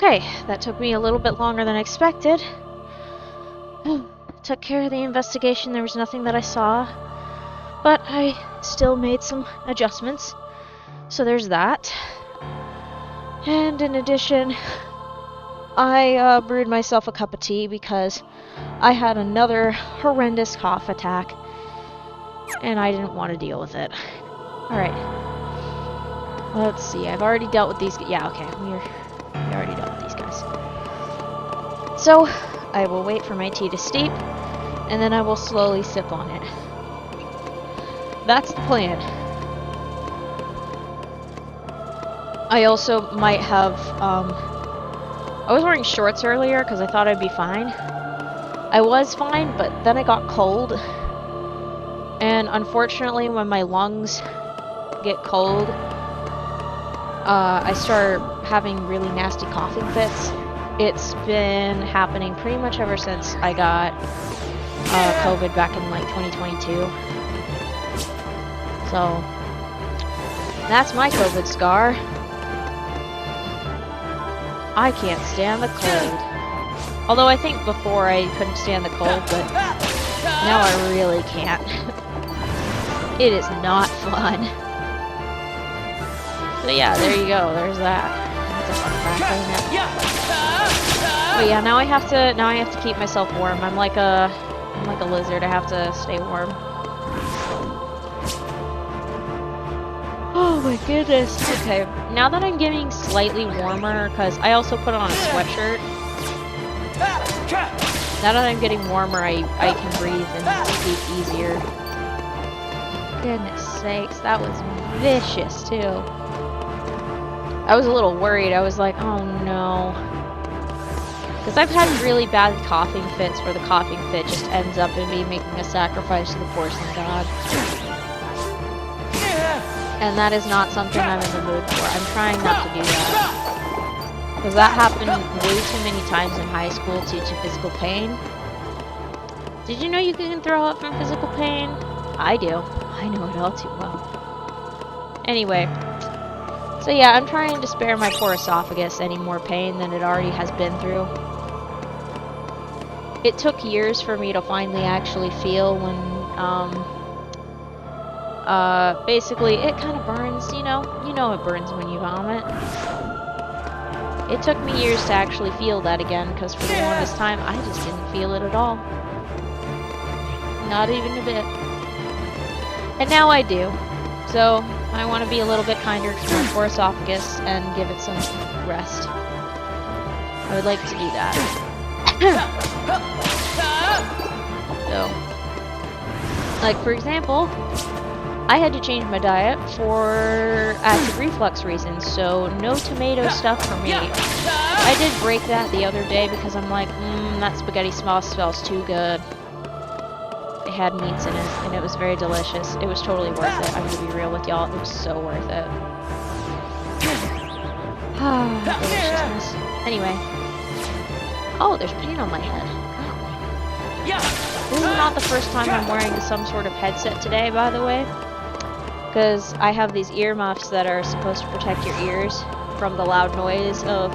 Okay, that took me a little bit longer than expected. Took care of the investigation, there was nothing that I saw. But I still made some adjustments. So there's that. And in addition, I brewed myself a cup of tea because I had another horrendous cough attack. And I didn't want to deal with it. Alright. Let's see, I've already dealt with these. Yeah, okay, we already dealt with these guys. So, I will wait for my tea to steep, and then I will slowly sip on it. That's the plan. I also might have, I was wearing shorts earlier because I thought I'd be fine. I was fine, but then I got cold. And unfortunately, when my lungs get cold, I start having really nasty coughing fits. It's been happening pretty much ever since I got COVID back in like 2022. So, that's my COVID scar. I can't stand the cold. Although I think before I couldn't stand the cold, but now I really can't. It is not fun. So yeah, there you go. There's that. That's a fun fact, isn't it? But yeah, now I have to keep myself warm. I'm like a lizard. I have to stay warm. Oh my goodness. Okay, now that I'm getting slightly warmer, because I also put on a sweatshirt. Now that I'm getting warmer, I can breathe and sleep easier. Goodness sakes, that was vicious too. I was a little worried. I was like, oh no. Because I've had really bad coughing fits where the coughing fit just ends up in me making a sacrifice to the porcelain god. And that is not something I'm in the mood for. I'm trying not to do that. Because that happened way too many times in high school due to physical pain. Did you know you can throw up from physical pain? I do. I know it all too well. Anyway. So yeah, I'm trying to spare my poor esophagus any more pain than it already has been through. It took years for me to finally actually feel when, basically it kind of burns, you know it burns when you vomit. It took me years to actually feel that again, because for the longest time, I just didn't feel it at all. Not even a bit. And now I do. So, I want to be a little bit kinder to my poor esophagus and give it some rest. I would like to do that. So, like for example, I had to change my diet for acid reflux reasons, so no tomato stuff for me. I did break that the other day because I'm like, that spaghetti sauce smells too good. It had meats in it, and it was very delicious. It was totally worth it. I'm gonna be real with y'all. It was so worth it. Deliciousness. Anyway. Oh, there's paint on my head. This is not the first time I'm wearing some sort of headset today, by the way. Because I have these earmuffs that are supposed to protect your ears from the loud noise of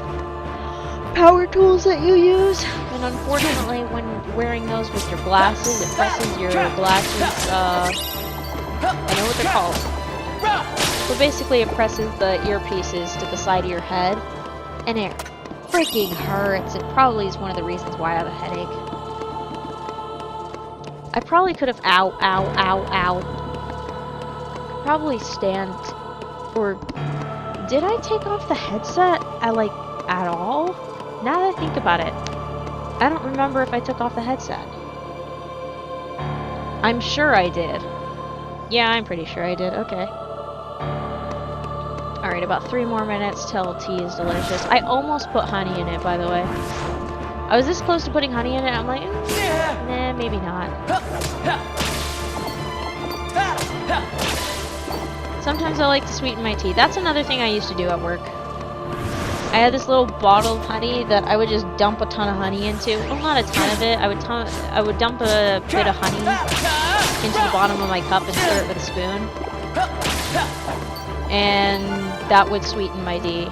power tools that you use. And unfortunately, when wearing those with your glasses, it presses your glasses, I know what they're called. So basically it presses the earpieces to the side of your head, and it freaking hurts. It probably is one of the reasons why I have a headache. I probably could have, ow. Probably stand, or did I take off the headset at all? Now that I think about it, I don't remember if I took off the headset. I'm sure I did. Yeah, I'm pretty sure I did. Okay. Alright, about 3 more minutes till tea is delicious. I almost put honey in it, by the way. I was this close to putting honey in it, I'm like, nah, maybe not. Sometimes I like to sweeten my tea. That's another thing I used to do at work. I had this little bottle of honey that I would just dump a ton of honey into. Well, not a ton of it. I would dump a bit of honey into the bottom of my cup and stir it with a spoon. And that would sweeten my tea.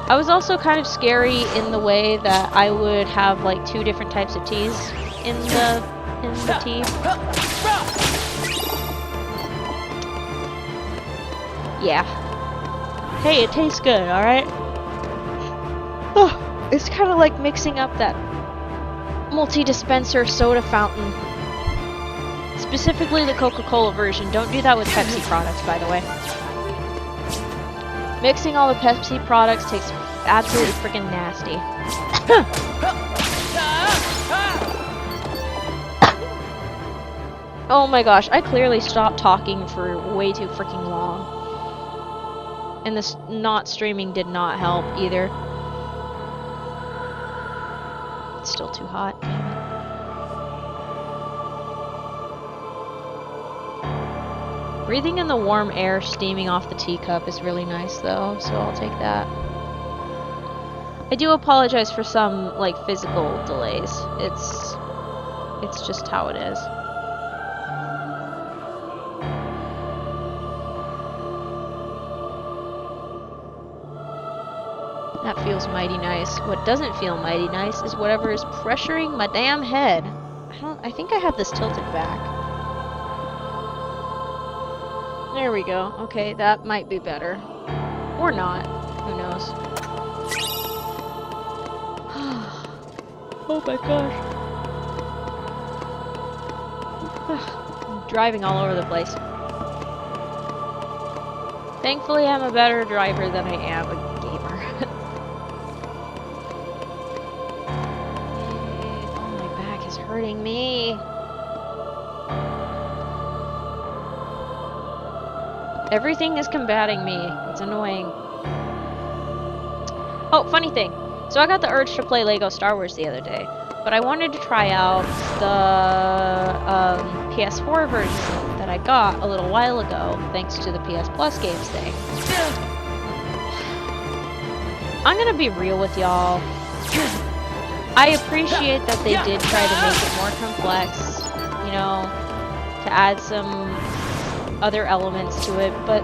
I was also kind of scary in the way that I would have like 2 different types of teas in the tea. Yeah. Hey, it tastes good, alright? Oh, it's kind of like mixing up that multi-dispenser soda fountain. Specifically the Coca-Cola version. Don't do that with Pepsi products, by the way. Mixing all the Pepsi products tastes absolutely freaking nasty. Oh my gosh, I clearly stopped talking for way too freaking long. And this not streaming did not help either. It's still too hot. Breathing in the warm air steaming off the teacup is really nice though, so I'll take that. I do apologize for some like physical delays. It's just how it is. That feels mighty nice. What doesn't feel mighty nice is whatever is pressuring my damn head. I think I have this tilted back. There we go. Okay, that might be better. Or not. Who knows? Oh my gosh. I'm driving all over the place. Thankfully, I'm a better driver than I am a gamer. Oh, my back is hurting me. Everything is combating me. It's annoying. Oh, funny thing. So I got the urge to play Lego Star Wars the other day, but I wanted to try out the PS4 version that I got a little while ago, thanks to the PS Plus games thing. I'm gonna be real with y'all. I appreciate that they did try to make it more complex, you know, to add some other elements to it, but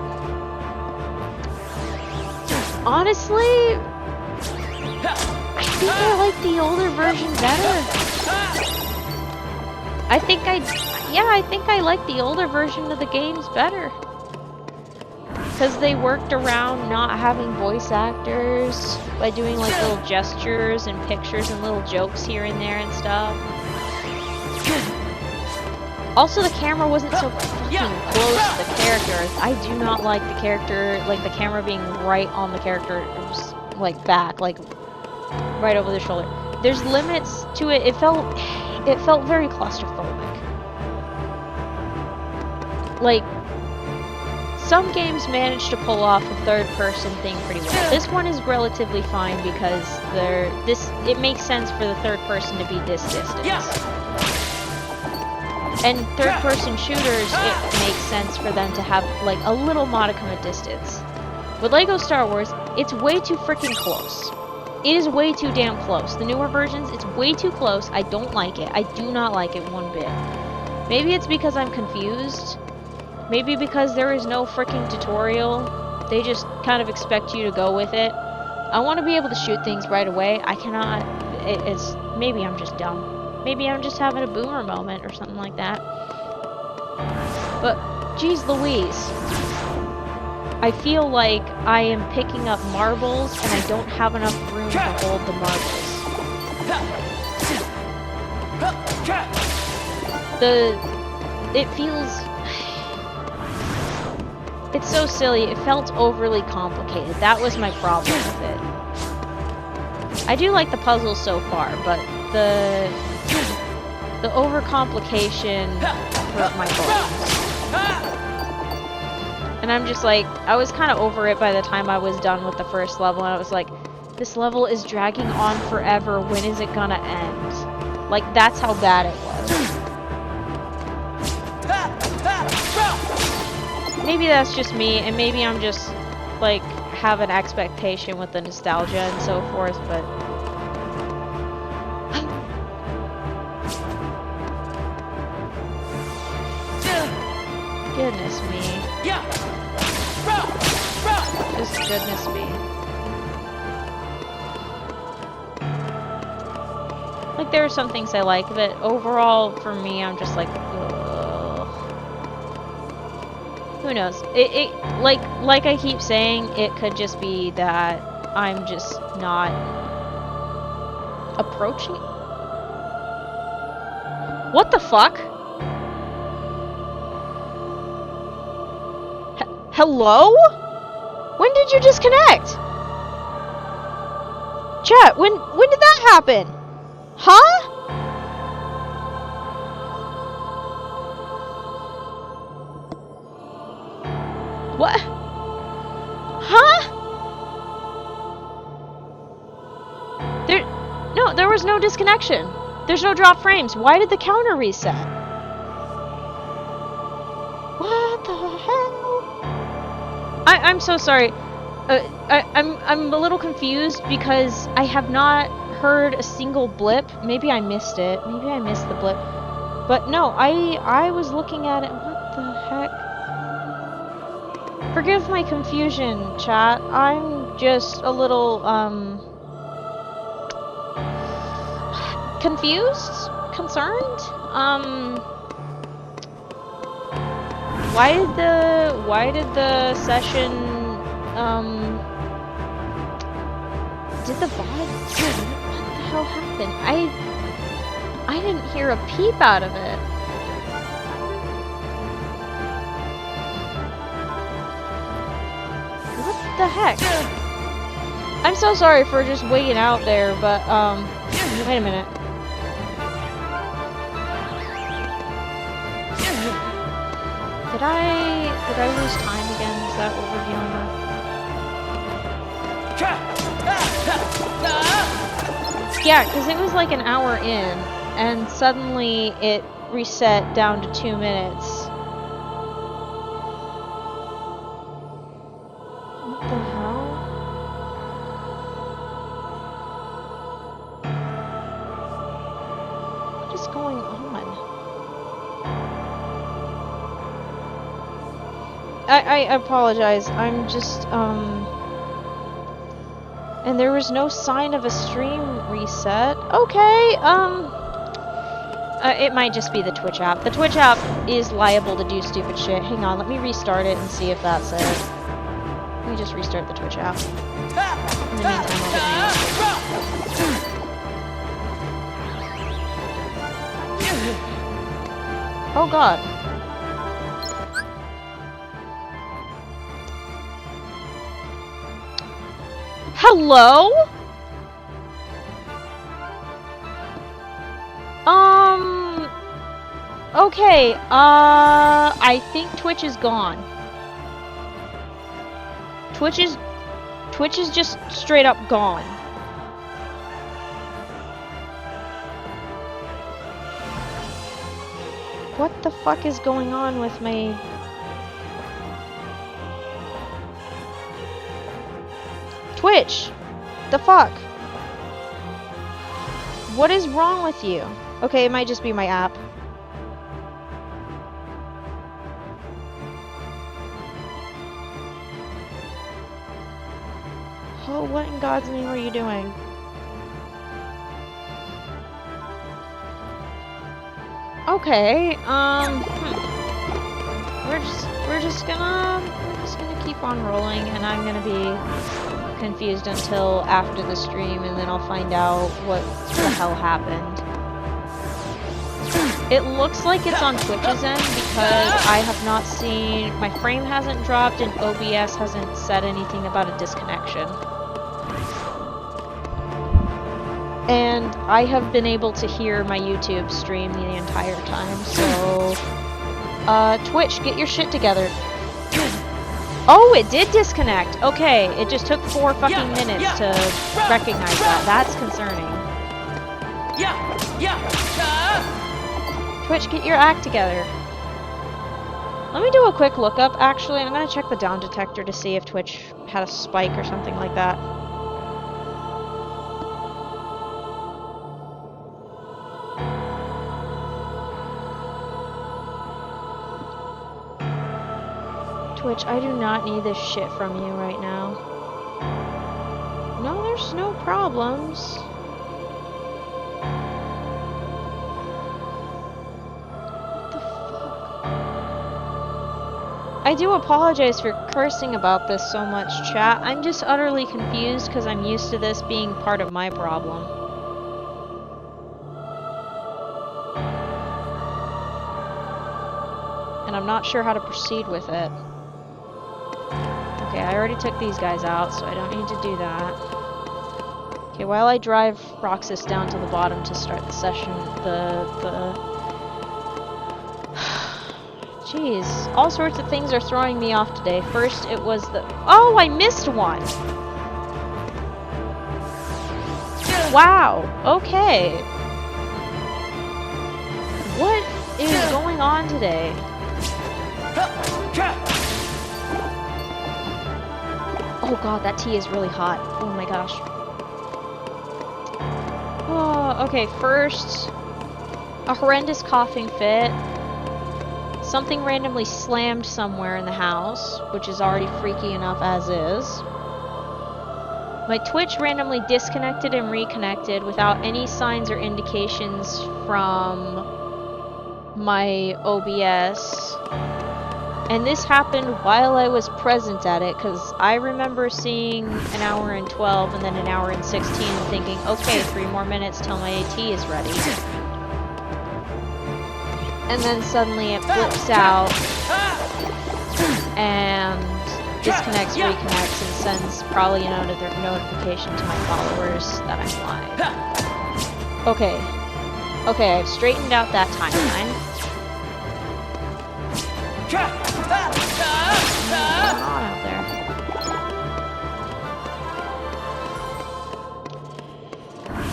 honestly, I think I like the older version better. I think I like the older version of the games better. Because they worked around not having voice actors by doing like little gestures and pictures and little jokes here and there and stuff. Also, the camera wasn't so fucking close to the characters. I do not like the character, like the camera being right on the character's like back, like right over the shoulder. There's limits to it. It felt very claustrophobic. Like some games manage to pull off a third-person thing pretty well. This one is relatively fine because it makes sense for the third person to be this distance. And third-person shooters, it makes sense for them to have, like, a little modicum of distance. With LEGO Star Wars, it's way too freaking close. It is way too damn close. The newer versions, it's way too close. I don't like it. I do not like it one bit. Maybe it's because I'm confused. Maybe because there is no freaking tutorial. They just kind of expect you to go with it. I want to be able to shoot things right away. I cannot. Maybe I'm just dumb. Maybe I'm just having a boomer moment or something like that. But, geez Louise. I feel like I am picking up marbles and I don't have enough room to hold the marbles. It feels... It's so silly. It felt overly complicated. That was my problem with it. I do like the puzzles so far, but the overcomplication hurt my bones. And I'm just like, I was kind of over it by the time I was done with the first level, and I was like, this level is dragging on forever, when is it gonna end? Like, that's how bad it was. Maybe that's just me, and maybe I'm just, like, have an expectation with the nostalgia and so forth, but... Goodness me. Just goodness me. there are some things I like, but overall, for me, I'm just like, ugh. Who knows? Like I keep saying, it could just be that I'm just not approaching. What the fuck? Hello? When did you disconnect? Chat, when did that happen? Huh? What? Huh? There was no disconnection. There's no drop frames. Why did the counter reset? What the hell? I'm so sorry. I'm a little confused because I have not heard a single blip. Maybe I missed it. Maybe I missed the blip. But no, I was looking at it. What the heck? Forgive my confusion, chat. I'm just a little confused? Concerned? Why did the session did the VOD? Dude, what the hell happened? I didn't hear a peep out of it. What the heck? I'm so sorry for just waiting out there, but wait a minute. Did I lose time again? Is that what we're dealing with? Yeah, because it was like an hour in, and suddenly it reset down to 2 minutes. What the hell? What is going on? I apologize. I'm just, and there was no sign of a stream reset. Okay, it might just be the Twitch app. The Twitch app is liable to do stupid shit. Hang on, let me restart it and see if that's it. Let me just restart the Twitch app. In the meantime, oh god. Hello? Okay, I think Twitch is gone. Twitch is just straight up gone. What the fuck is going on with my... Twitch! The fuck? What is wrong with you? Okay, it might just be my app. Oh, what in God's name are you doing? Okay, we're just gonna keep on rolling, and I'm gonna be confused until after the stream, and then I'll find out what the hell happened. It looks like it's on Twitch's end because I have not seen, my frame hasn't dropped and OBS hasn't said anything about a disconnection. And I have been able to hear my YouTube stream the entire time, so Twitch, get your shit together. Oh, it did disconnect. Okay, it just took 4 fucking minutes to recognize that. That's concerning. Twitch, get your act together. Let me do a quick lookup, actually. I'm gonna check the down detector to see if Twitch had a spike or something like that. Twitch, I do not need this shit from you right now. No, there's no problems. I do apologize for cursing about this so much, chat. I'm just utterly confused because I'm used to this being part of my problem. And I'm not sure how to proceed with it. Okay, I already took these guys out, so I don't need to do that. Okay, while I drive Roxas down to the bottom to start the session, Jeez, all sorts of things are throwing me off today. First, it was the... Oh, I missed one! Wow, okay. What is going on today? Oh god, that tea is really hot. Oh my gosh. Oh, okay, first, a horrendous coughing fit. Something randomly slammed somewhere in the house, which is already freaky enough as is. My Twitch randomly disconnected and reconnected without any signs or indications from my OBS. And this happened while I was present at it, because I remember seeing an hour and 12 and then an hour and 16 and thinking, okay, 3 more minutes till my AT is ready. And then suddenly it flips out and disconnects, reconnects, and sends probably another notification to my followers that I'm live. Okay. Okay, I've straightened out that timeline. What's going on out there?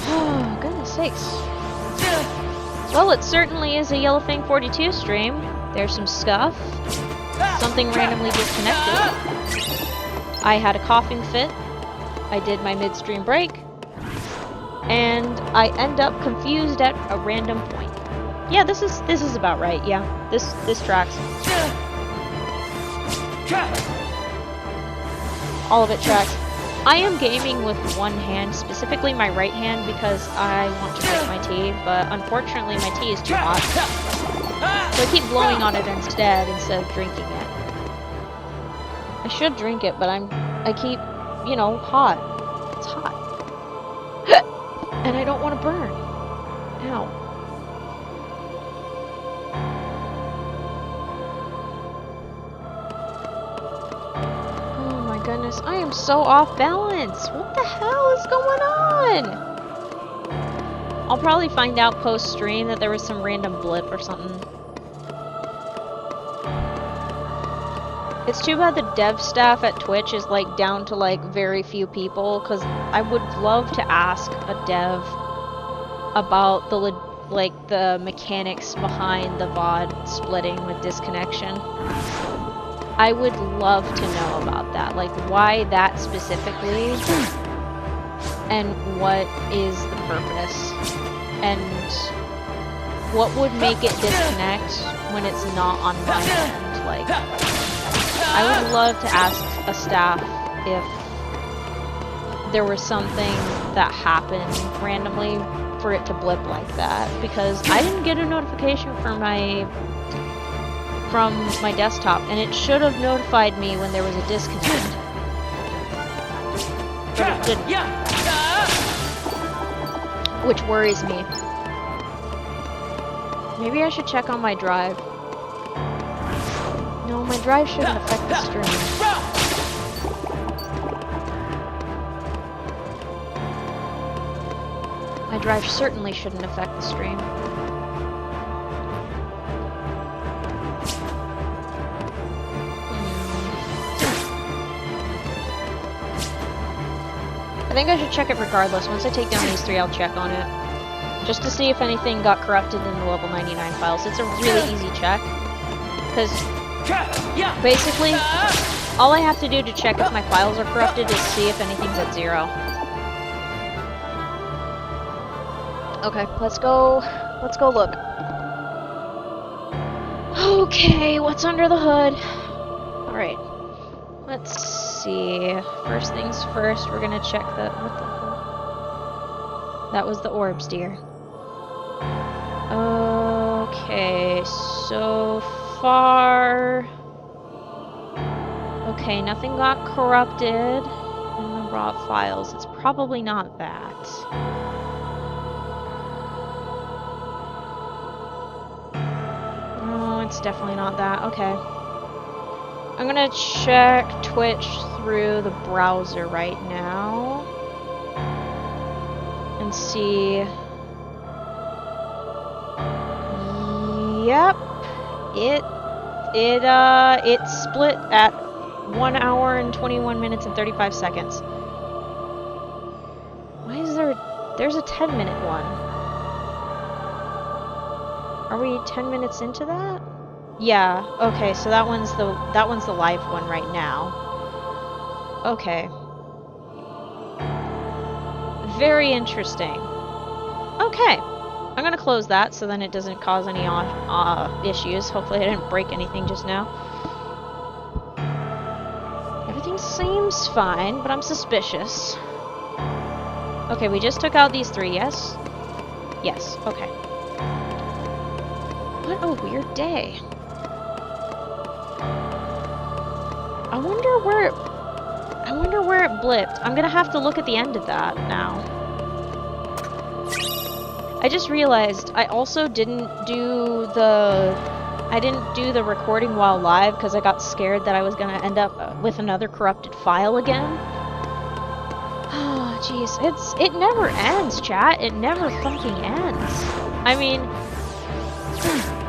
Oh, goodness sakes. Well, it certainly is a Yellowfang 42 stream. There's some scuff. Something randomly disconnected. I had a coughing fit. I did my midstream break. And I end up confused at a random point. Yeah, this is about right. Yeah, this tracks. All of it tracks. I am gaming with one hand, specifically my right hand, because I want to drink my tea, but unfortunately my tea is too hot. So I keep blowing on it instead of drinking it. I should drink it, but I keep, you know, hot. It's hot. And I don't want to burn. Ow. Goodness, I am so off balance. What the hell is going on? I'll probably find out post stream that there was some random blip or something. It's too bad the dev staff at Twitch is like down to like very few people, because I would love to ask a dev about the mechanics behind the VOD splitting with disconnection. I would love to know about that, like why that specifically, and what is the purpose, and what would make it disconnect when it's not on my end. Like, I would love to ask a staff if there was something that happened randomly for it to blip like that, because I didn't get a notification from my desktop, and it should have notified me when there was a disconnect. But it didn't. Which worries me. Maybe I should check on my drive. No, my drive shouldn't affect the stream. My drive certainly shouldn't affect the stream. I think I should check it regardless. Once I take down these 3, I'll check on it. Just to see if anything got corrupted in the level 99 files. It's a really easy check. Because, basically, all I have to do to check if my files are corrupted is see if anything's at 0. Okay, let's go look. Okay, what's under the hood? Alright. Let's see. First things first, we're gonna check the... What the hell? That was the orbs, dear. Okay, so far... Okay, nothing got corrupted in the raw files. It's probably not that. No, it's definitely not that. Okay. I'm gonna check Twitch through the browser right now and see. Yep, it split at 1 hour and 21 minutes and 35 seconds. Why is there's a 10-minute one? Are we 10 minutes into that? Yeah, okay, so that one's the live one right now. Okay. Very interesting. Okay. I'm gonna close that so then it doesn't cause any issues. Hopefully I didn't break anything just now. Everything seems fine, but I'm suspicious. Okay, we just took out these 3, yes? Yes, okay. What a weird day. I wonder where it blipped. I'm gonna have to look at the end of that now. I just realized I also didn't do the recording while live because I got scared that I was gonna end up with another corrupted file again. Oh, jeez, it never ends, chat. It never fucking ends. I mean,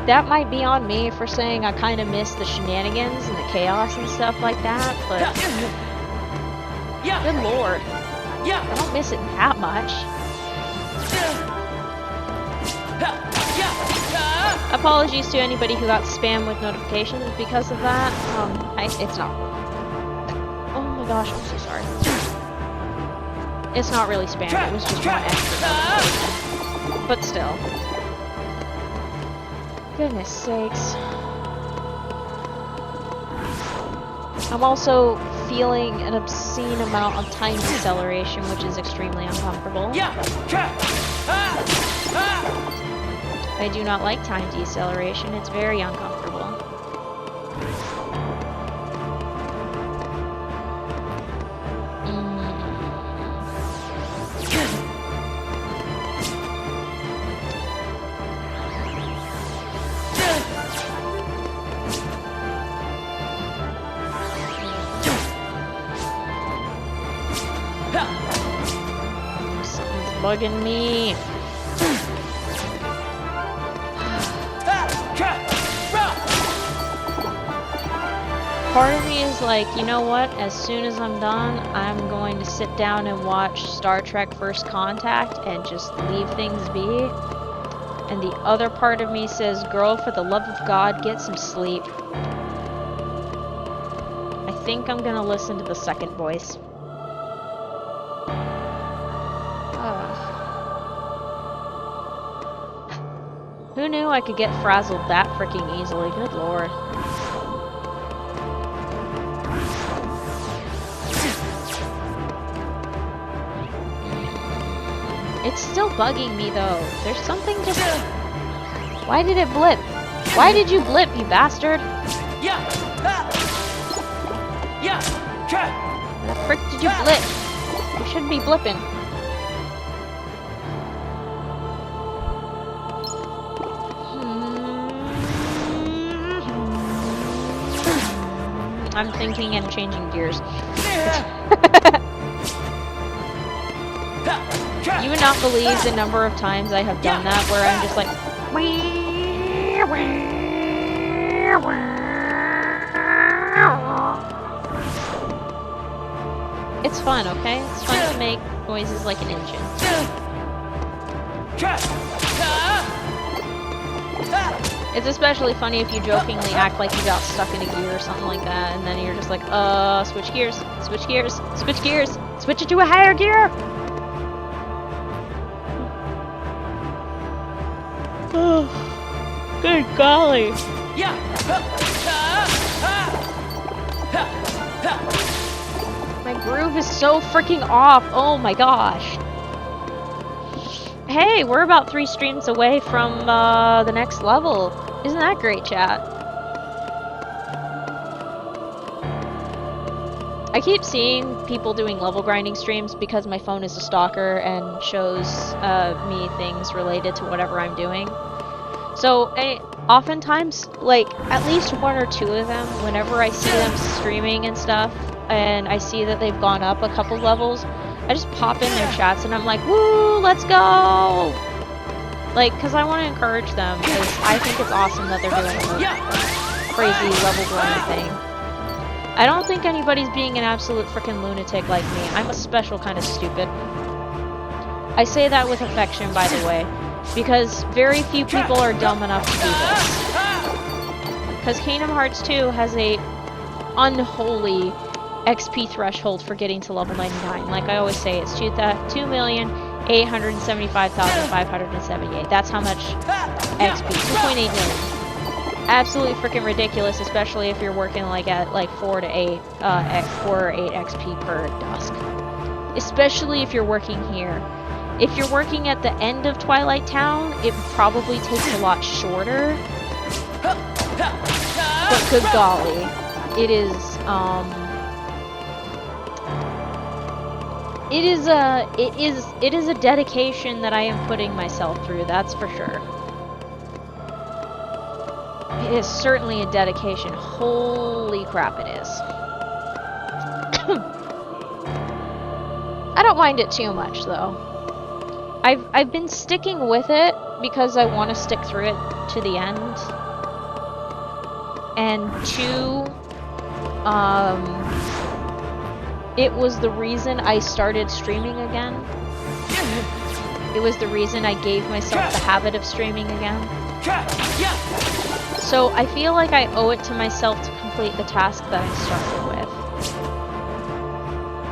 that might be on me for saying I kind of miss the shenanigans and the chaos and stuff like that, but good lord, I don't miss it that much. Apologies to anybody who got spam with notifications because of that. It's not. Oh my gosh, I'm so sorry. It's not really spam. It was just one extra notification. But still. Goodness sakes. I'm also feeling an obscene amount of time deceleration, which is extremely uncomfortable. I do not like time deceleration. It's very uncomfortable. Something's bugging me. Part of me is like, you know what, as soon as I'm done, I'm going to sit down and watch Star Trek First Contact and just leave things be. And the other part of me says, girl, for the love of God, get some sleep. I think I'm gonna listen to the second voice. Who knew I could get frazzled that freaking easily? Good lord. It's still bugging me though. There's something just... Why did it blip? Why did you blip, you bastard? Why the frick did you blip? You shouldn't be blipping. I'm thinking and changing gears. You would not believe the number of times I have done that where I'm just like... It's fun, okay? It's fun to make noises like an engine. It's especially funny if you jokingly act like you got stuck in a gear or something like that, and then you're just like, switch gears, switch gears, switch gears, switch it to a higher gear! Oh, good golly. My groove is so freaking off. Oh my gosh. Hey, we're about 3 streams away from the next level. Isn't that great, chat? I keep seeing people doing level grinding streams because my phone is a stalker and shows me things related to whatever I'm doing. So, oftentimes, like, at least one or two of them, whenever I see them streaming and stuff, and I see that they've gone up a couple levels, I just pop in their chats and I'm like, woo, let's go! Like, because I want to encourage them, because I think it's awesome that they're doing a crazy level grind thing. I don't think anybody's being an absolute freaking lunatic like me. I'm a special kind of stupid. I say that with affection, by the way, because very few people are dumb enough to do this. Because Kingdom Hearts 2 has a unholy XP threshold for getting to level 99. Like I always say, it's 2,875,578. That's how much XP. 2.8 million. Absolutely freaking ridiculous, especially if you're working like at like 4 or 8 XP per dusk. Especially if you're working here. If you're working at the end of Twilight Town, it probably takes a lot shorter. But good golly, it is a dedication that I am putting myself through, that's for sure. It is certainly a dedication. Holy crap, it is. I don't mind it too much, though. I've been sticking with it because I want to stick through it to the end. And two, it was the reason I started streaming again. It was the reason I gave myself the habit of streaming again. So I feel like I owe it to myself to complete the task that I started with.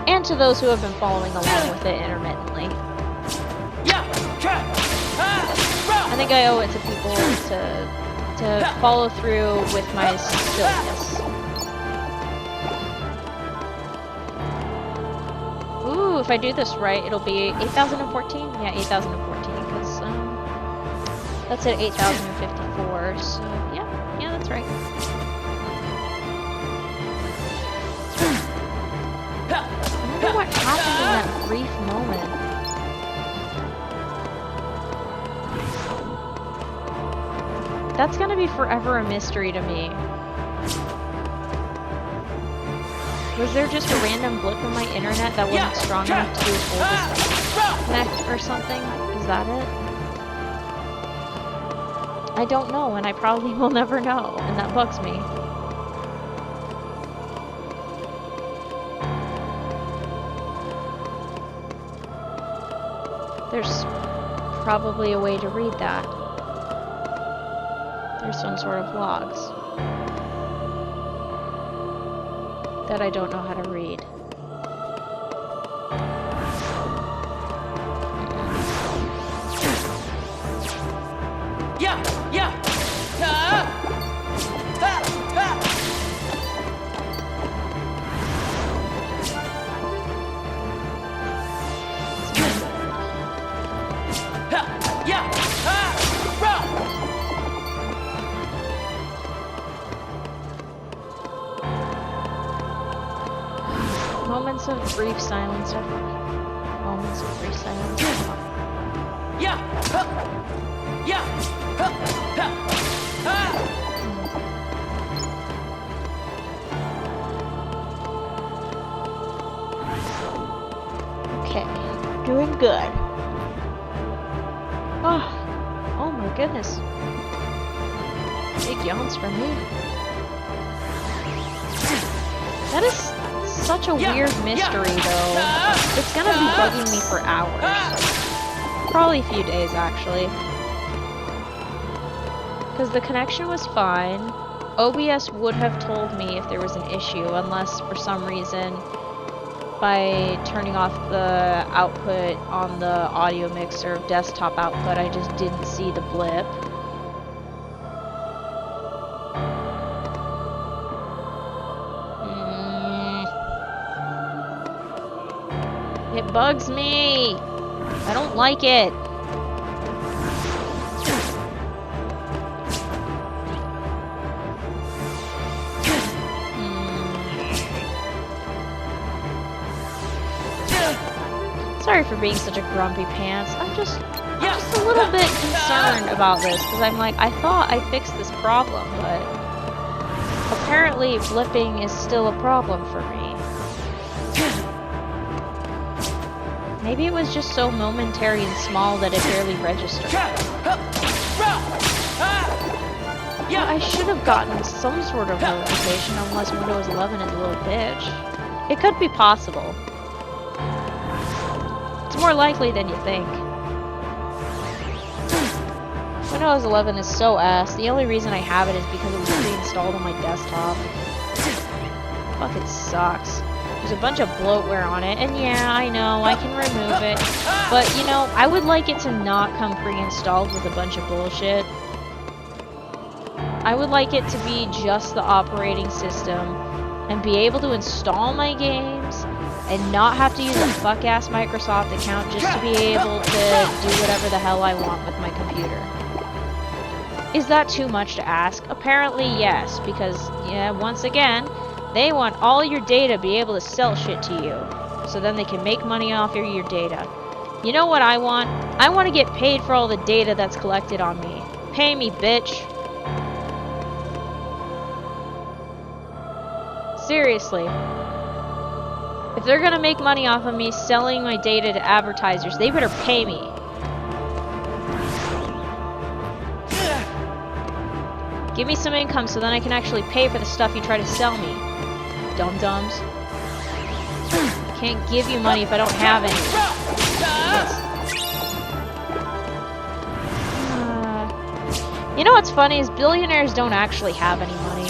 And to those who have been following along with it intermittently. I think I owe it to people to follow through with my silliness. Ooh, if I do this right, it'll be 8,014? Yeah, 8,014, because that's at 8,054, so yeah, that's right. I wonder what happened in that brief moment. That's gonna be forever a mystery to me. Was there just a random blip in my internet that wasn't strong enough to hold this connect or something? Is that it? I don't know, and I probably will never know, and that bugs me. There's probably a way to read that. There's some sort of logs that I don't know how to read. Moments of brief silence are fine. Moments of brief silence are fine. Okay, doing good. Oh my goodness. Big yawns for me. That is such a weird mystery, though. It's gonna be bugging me for hours. Probably a few days, actually. Because the connection was fine. OBS would have told me if there was an issue, unless for some reason, by turning off the output on the audio mixer, desktop output, I just didn't see the blip. It bugs me. I don't like it. Sorry for being such a grumpy pants. I'm just a little bit concerned about this, because I'm like, I thought I fixed this problem, but apparently blipping is still a problem for me. Maybe it was just so momentary and small that it barely registered. Yeah, I should have gotten some sort of notification unless Windows 11 is a little bitch. It could be possible. It's more likely than you think. Windows 11 is so ass. The only reason I have it is because it was pre-installed on my desktop. Fucking sucks. There's a bunch of bloatware on it, and yeah, I know, I can remove it. But, you know, I would like it to not come pre-installed with a bunch of bullshit. I would like it to be just the operating system and be able to install my games and not have to use a fuck-ass Microsoft account just to be able to do whatever the hell I want with my computer. Is that too much to ask? Apparently yes, because, yeah, once again, they want all your data to be able to sell shit to you, so then they can make money off your data. You know what I want? I want to get paid for all the data that's collected on me. Pay me, bitch. Seriously. If they're gonna make money off of me selling my data to advertisers, they better pay me. Give me some income so then I can actually pay for the stuff you try to sell me. Dum-dums. Can't give you money if I don't have any. You know what's funny is billionaires don't actually have any money.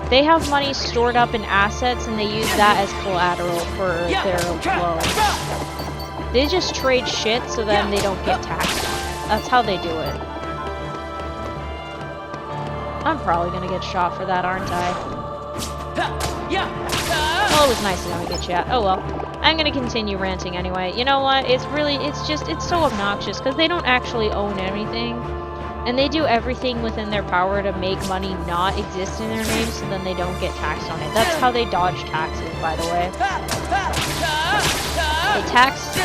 They have money stored up in assets and they use that as collateral for their loans. They just trade shit so then they don't get taxed on it. That's how they do it. I'm probably gonna get shot for that, aren't I? Well, it was nice to know we get shot. Oh well. I'm gonna continue ranting anyway. You know what? It's so obnoxious because they don't actually own anything. And they do everything within their power to make money not exist in their name so then they don't get taxed on it. That's how they dodge taxes, by the way.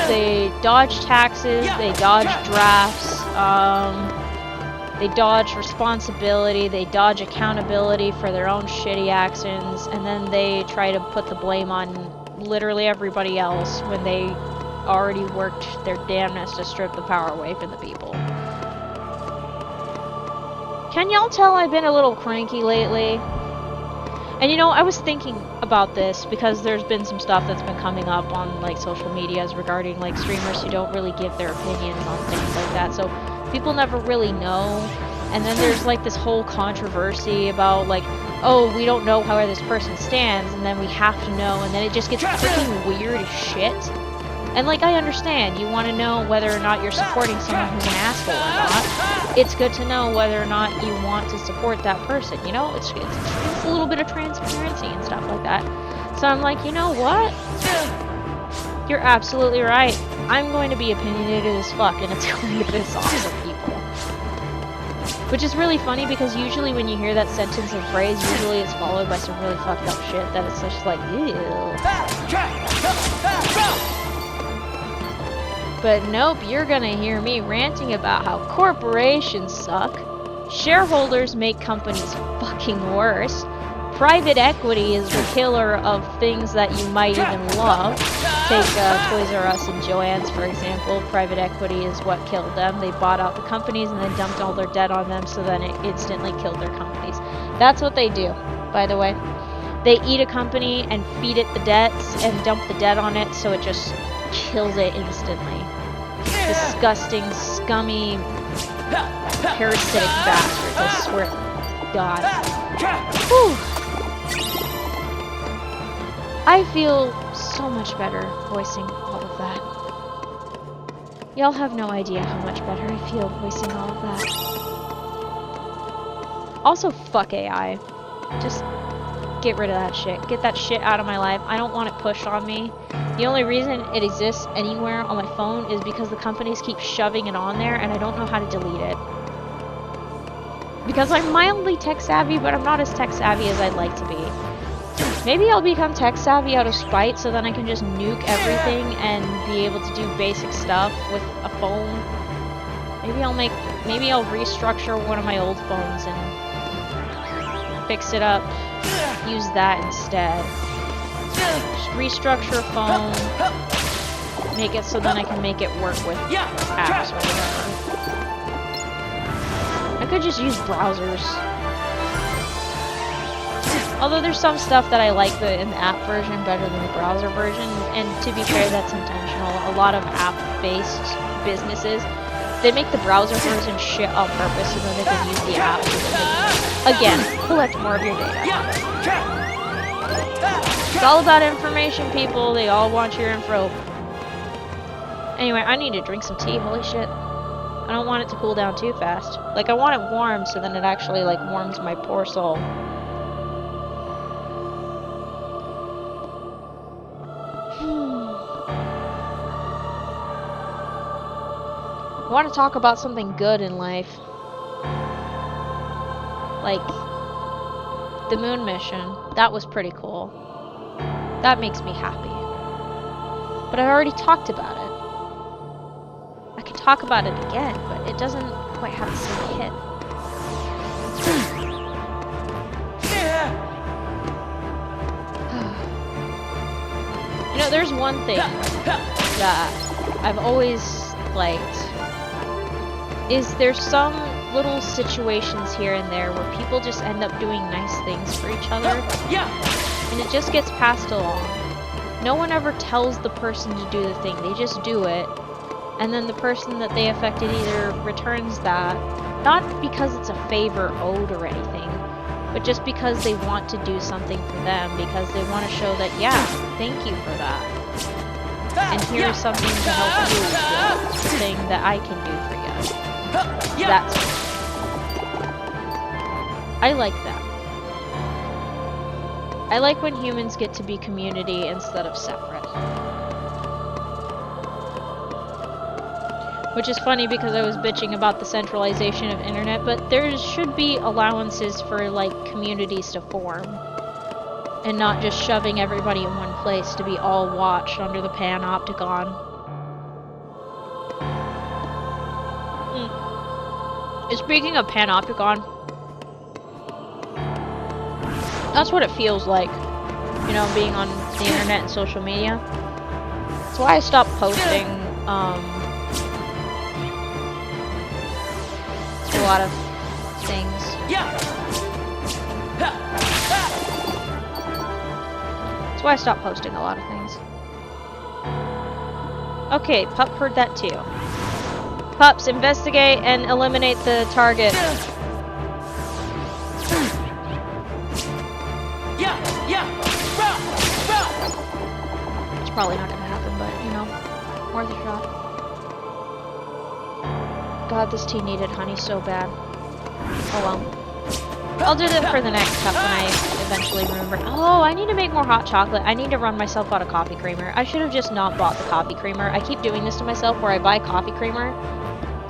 They dodge taxes, they dodge drafts, they dodge responsibility, they dodge accountability for their own shitty actions, and then they try to put the blame on literally everybody else when they already worked their damnness to strip the power away from the people. Can y'all tell I've been a little cranky lately? And you know, I was thinking about this because there's been some stuff that's been coming up on like social medias regarding like streamers who don't really give their opinions on things like that. So people never really know. And then there's like this whole controversy about like, oh, we don't know how this person stands, and then we have to know, and then it just gets freaking weird as shit. And like, I understand, you want to know whether or not you're supporting someone who's an asshole or not. It's good to know whether or not you want to support that person, you know? It's a little bit of transparency and stuff like that. So I'm like, you know what? You're absolutely right. I'm going to be opinionated as fuck, and it's going to piss off some people. Which is really funny, because usually when you hear that sentence or phrase, usually it's followed by some really fucked up shit that it's just like, ew. But nope, you're gonna hear me ranting about how corporations suck, shareholders make companies fucking worse, private equity is the killer of things that you might even love. Take Toys R Us and Joann's, for example. Private equity is what killed them. They bought out the companies and then dumped all their debt on them, so then it instantly killed their companies. That's what they do, by the way. They eat a company and feed it the debts and dump the debt on it, so it just kills it instantly. Disgusting, scummy, parasitic bastards, I swear to God. Whew. I feel so much better voicing all of that. Y'all have no idea how much better I feel voicing all of that. Also, fuck AI. Just get rid of that shit. Get that shit out of my life. I don't want it pushed on me. The only reason it exists anywhere on my phone is because the companies keep shoving it on there and I don't know how to delete it. Because I'm mildly tech savvy, but I'm not as tech savvy as I'd like to be. Maybe I'll become tech savvy out of spite so then I can just nuke everything and be able to do basic stuff with a phone. Maybe I'll restructure one of my old phones and fix it up. Use that instead. Just restructure a phone. Make it so then I can make it work with apps or whatever. I could just use browsers. Although there's some stuff that I like in the app version better than the browser version, and to be fair, that's intentional. A lot of app-based businesses, they make the browser version shit on purpose so that they can use the app so that they can, again, collect more of your data. It's all about information, people. They all want your info. Anyway, I need to drink some tea. Holy shit. I don't want it to cool down too fast. Like, I want it warm so then it actually, like, warms my poor soul. I want to talk about something good in life. Like, the moon mission. That was pretty cool. That makes me happy. But I've already talked about it. I could talk about it again, but it doesn't quite have the same hit. You know, there's one thing that I've always liked. Is there's some little situations here and there where people just end up doing nice things for each other. And it just gets passed along. No one ever tells the person to do the thing, they just do it. And then the person that they affected either returns that, not because it's a favor owed or anything, but just because they want to do something for them, because they want to show that, yeah, thank you for that. And here's something to help you with the thing that I can do for you. That's I like that. I like when humans get to be community instead of separate. Which is funny because I was bitching about the centralization of internet, but there should be allowances for, like, communities to form. And not just shoving everybody in one place to be all watched under the panopticon. Speaking of panopticon, that's what it feels like, you know, being on the internet and social media. That's why I stopped posting, a lot of things. That's why I stopped posting a lot of things. Okay, Pup heard that too. Pups, investigate and eliminate the target. It's probably not gonna happen, but, you know, worth a shot. God, this tea needed honey so bad. Oh well. I'll do that for the next cup when I eventually remember. Oh, I need to make more hot chocolate. I need to run myself out of coffee creamer. I should have just not bought the coffee creamer. I keep doing this to myself where I buy coffee creamer,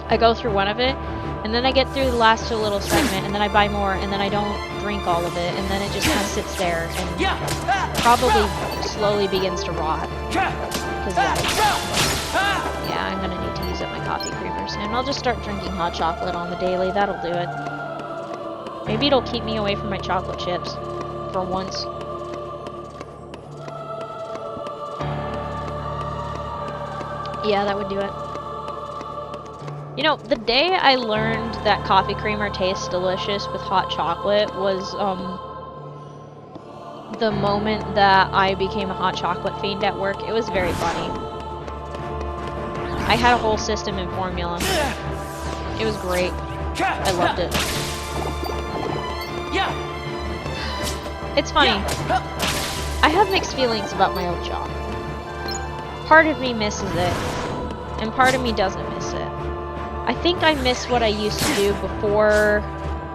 I go through one of it, and then I get through the last little segment, and then I buy more, and then I don't drink all of it, and then it just kind of sits there and probably slowly begins to rot. Because yeah, I'm gonna need to use up my coffee creamer soon. I'll just start drinking hot chocolate on the daily. That'll do it. Maybe it'll keep me away from my chocolate chips for once. Yeah, that would do it. You know, the day I learned that coffee creamer tastes delicious with hot chocolate was, the moment that I became a hot chocolate fiend at work. It was very funny. I had a whole system in formula. It was great. I loved it. It's funny. I have mixed feelings about my old job. Part of me misses it, and part of me doesn't miss it. I think I miss what I used to do before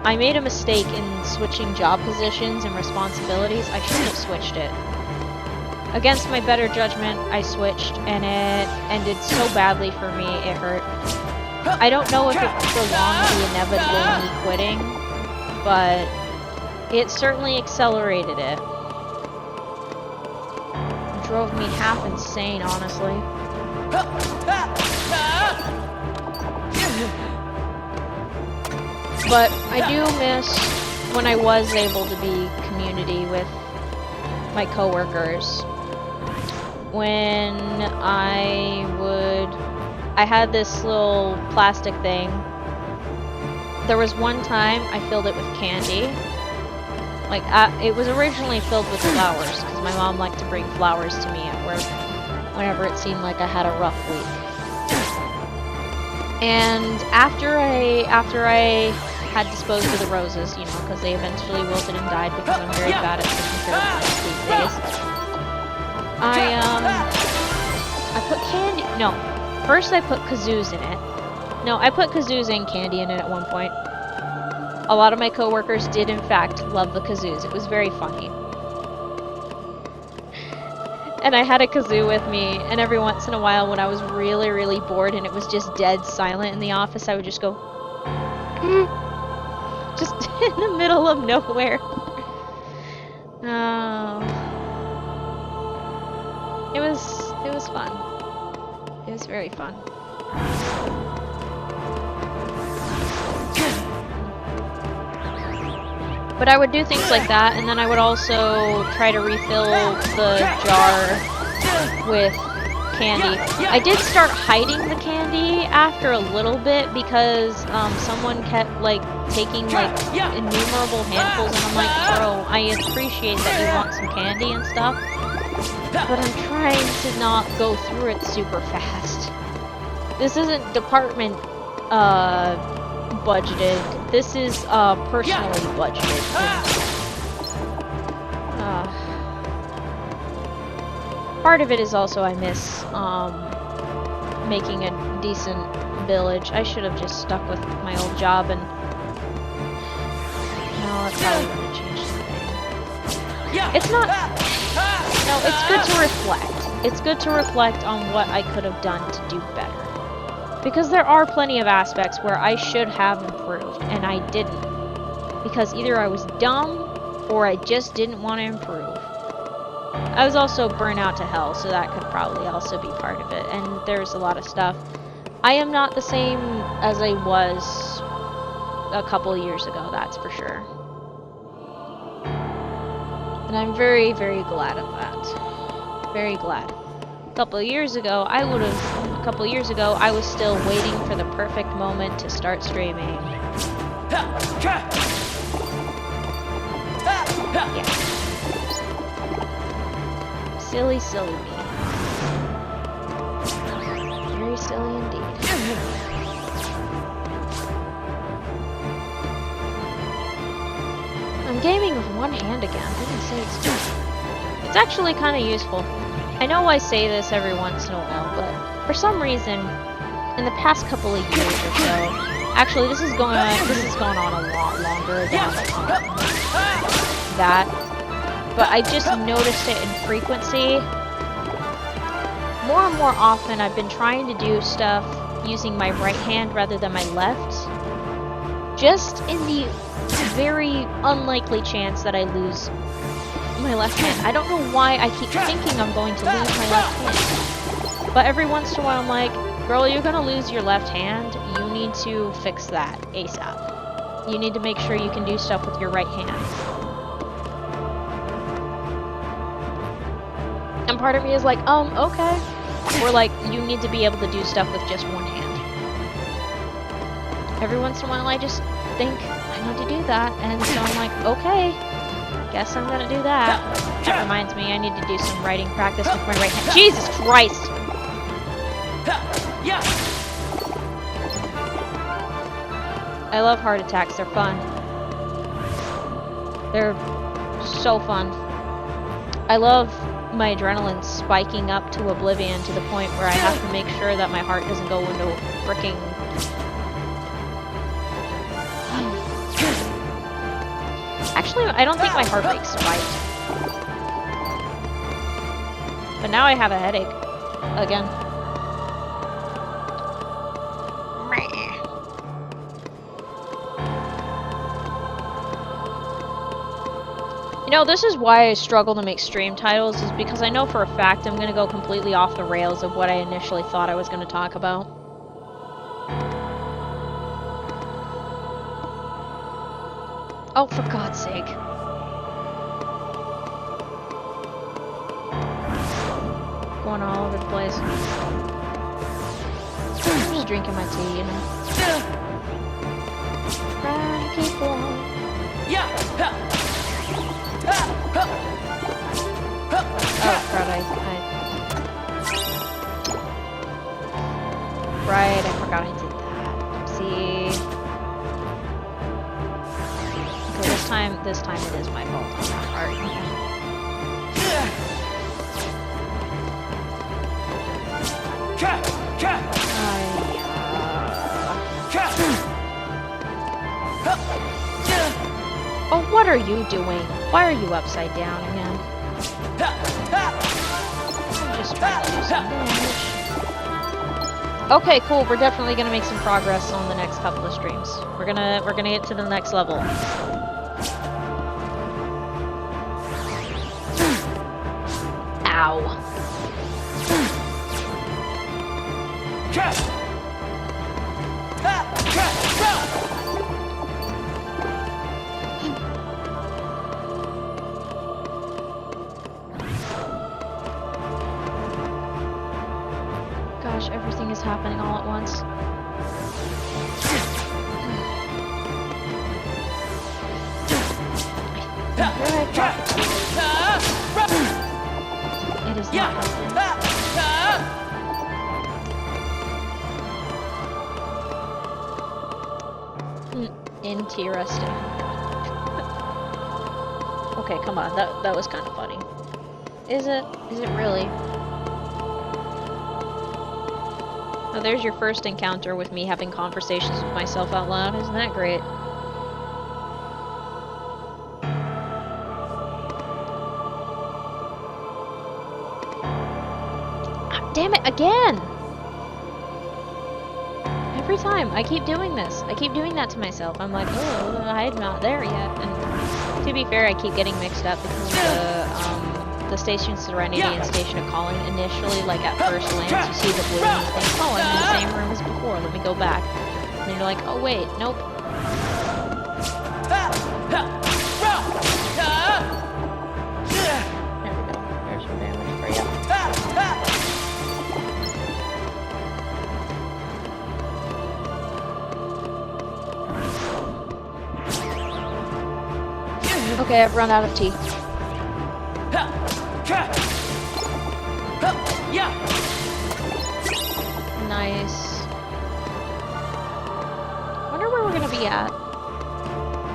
I made a mistake in switching job positions and responsibilities. I shouldn't have switched it. Against my better judgment, I switched, and it ended so badly for me, it hurt. I don't know if it prolonged the inevitable me quitting, but it certainly accelerated it. drove me half insane, honestly. But I do miss when I was able to be community with my coworkers. When I had this little plastic thing. There was one time I filled it with candy. Like, it was originally filled with flowers, because my mom liked to bring flowers to me at work whenever it seemed like I had a rough week. And after I had disposed of the roses, you know, because they eventually wilted and died because I'm very bad at taking care of plants these days. I put candy. No, first I put kazoos in it. No, I put kazoos and candy in it at one point. A lot of my coworkers did, in fact, love the kazoos. It was very funny. And I had a kazoo with me, and every once in a while when I was really, really bored and it was just dead silent in the office, I would just go... just in the middle of nowhere. It was fun. It was very fun. But I would do things like that, and then I would also try to refill the jar with candy. I did start hiding the candy after a little bit because someone kept like taking like innumerable handfuls, and I'm like, bro, I appreciate that you want some candy and stuff, but I'm trying to not go through it super fast. This isn't department budgeted. This is personally budgeted. Part of it is also I miss making a decent village. I should have just stuck with my old job, and no, that's probably gonna change something. It's not. No, it's good to reflect. It's good to reflect on what I could have done to do better. Because there are plenty of aspects where I should have improved, and I didn't. Because either I was dumb, or I just didn't want to improve. I was also burnt out to hell, so that could probably also be part of it, and there's a lot of stuff. I am not the same as I was a couple years ago, that's for sure. And I'm very, very glad of that. Very glad. A couple years ago, I was still waiting for the perfect moment to start streaming. Yeah. Silly, silly me. Very silly indeed. I'm gaming with one hand again. I didn't say it's actually kind of useful. I know I say this every once in a while, but for some reason, in the past couple of years or so, actually this has gone on a lot longer than that, but I just noticed it in frequency. More and more often, I've been trying to do stuff using my right hand rather than my left, just in the very unlikely chance that I lose my left hand. I don't know why I keep thinking I'm going to lose my left hand. But every once in a while I'm like, girl, you're gonna lose your left hand. You need to fix that ASAP. You need to make sure you can do stuff with your right hand. And part of me is like, okay. Or like, you need to be able to do stuff with just one hand. Every once in a while I just think I need to do that, and so I'm like, okay. Guess I'm gonna do that. That reminds me, I need to do some writing practice with my right hand. Jesus Christ! I love heart attacks, they're fun. They're so fun. I love my adrenaline spiking up to oblivion to the point where I have to make sure that my heart doesn't go into fricking... Actually, I don't think my heart rate spiked. But now I have a headache. Again. You know, this is why I struggle to make stream titles, is because I know for a fact I'm gonna go completely off the rails of what I initially thought I was gonna talk about. Oh, for God's sake. Going all over the place. I'm just drinking my tea, you know. Trying to keep warm. Yeah. Oh, crap, Right, I forgot I did that. Oopsie. Okay, this time it is my fault on that part. Oh, what are you doing? Why are you upside down again? I'm just trying to do some damage. Okay, cool. We're definitely gonna make some progress on the next couple of streams. We're gonna get to the next level. Ow. Gosh, everything is happening all at once. It is not helping. Interesting. Okay, come on. That was kind of funny. Is it? Is it really? Oh, there's your first encounter with me having conversations with myself out loud. Isn't that great? Ah, damn it, again! Every time, I keep doing this. I keep doing that to myself. I'm like, oh, I'm not there yet. And to be fair, I keep getting mixed up because the Station Serenity and Station of Calling initially, like at first glance, you see the blue and you think, oh, I'm in the same room as before, let me go back. And then you're like, oh wait, nope. There we go. There's some damage for you. Okay, I've run out of tea. Nice. Wonder where we're gonna be at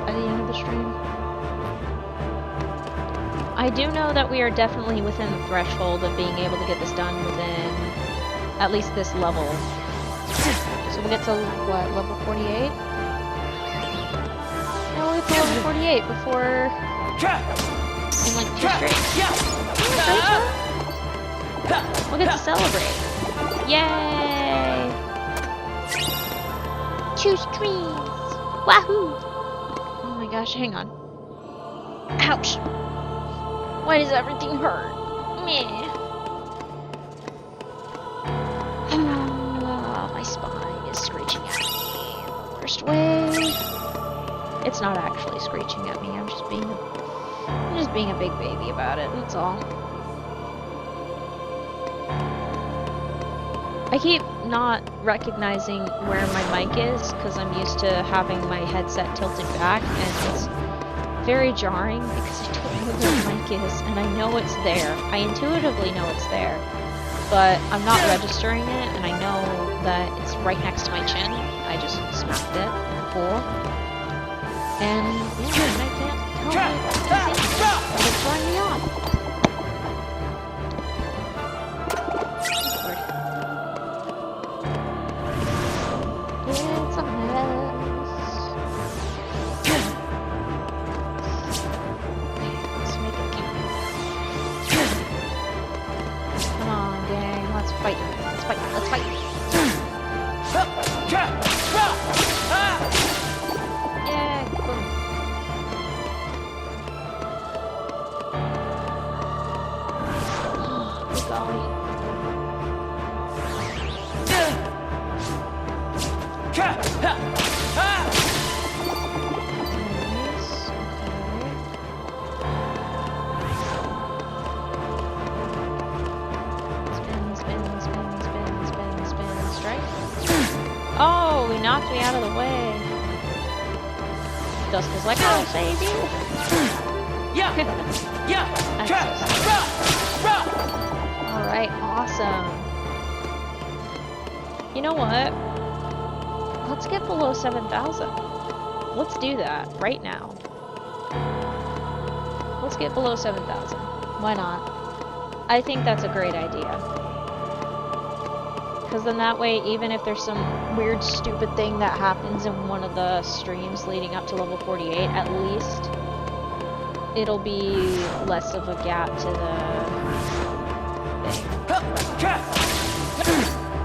the end of the stream. I do know that we are definitely within the threshold of being able to get this done within at least this level. So we'll get to what, level 48? No, we'll get to level 48 before in like 2 streams. We'll get to celebrate. Yay! 2 streams! Wahoo! Oh my gosh, hang on. Ouch! Why does everything hurt? Meh. My spine is screeching at me in the worst way. It's not actually screeching at me, I'm just being a big baby about it, that's all. I keep not recognizing where my mic is because I'm used to having my headset tilted back, and it's very jarring because I don't know where the mic is, and I know it's there. I intuitively know it's there, but I'm not registering it, and I know that it's right next to my chin. I just smacked it. Cool. And yeah, I can't tell what I'm thinking, but it's throwing me off. It's a mess. Let's make it count. Come on, gang. Let's fight. Let's fight. Let's fight. Yeah, boom. Oh, he knocked me out of the way. Duska's like, I'll save you. Yeah. Yeah. Alright, awesome. You know what? Let's get below 7,000. Let's do that right now. Let's get below 7,000. Why not? I think that's a great idea. Because then that way, even if there's some weird, stupid thing that happens in one of the streams leading up to level 48, at least it'll be less of a gap to the thing.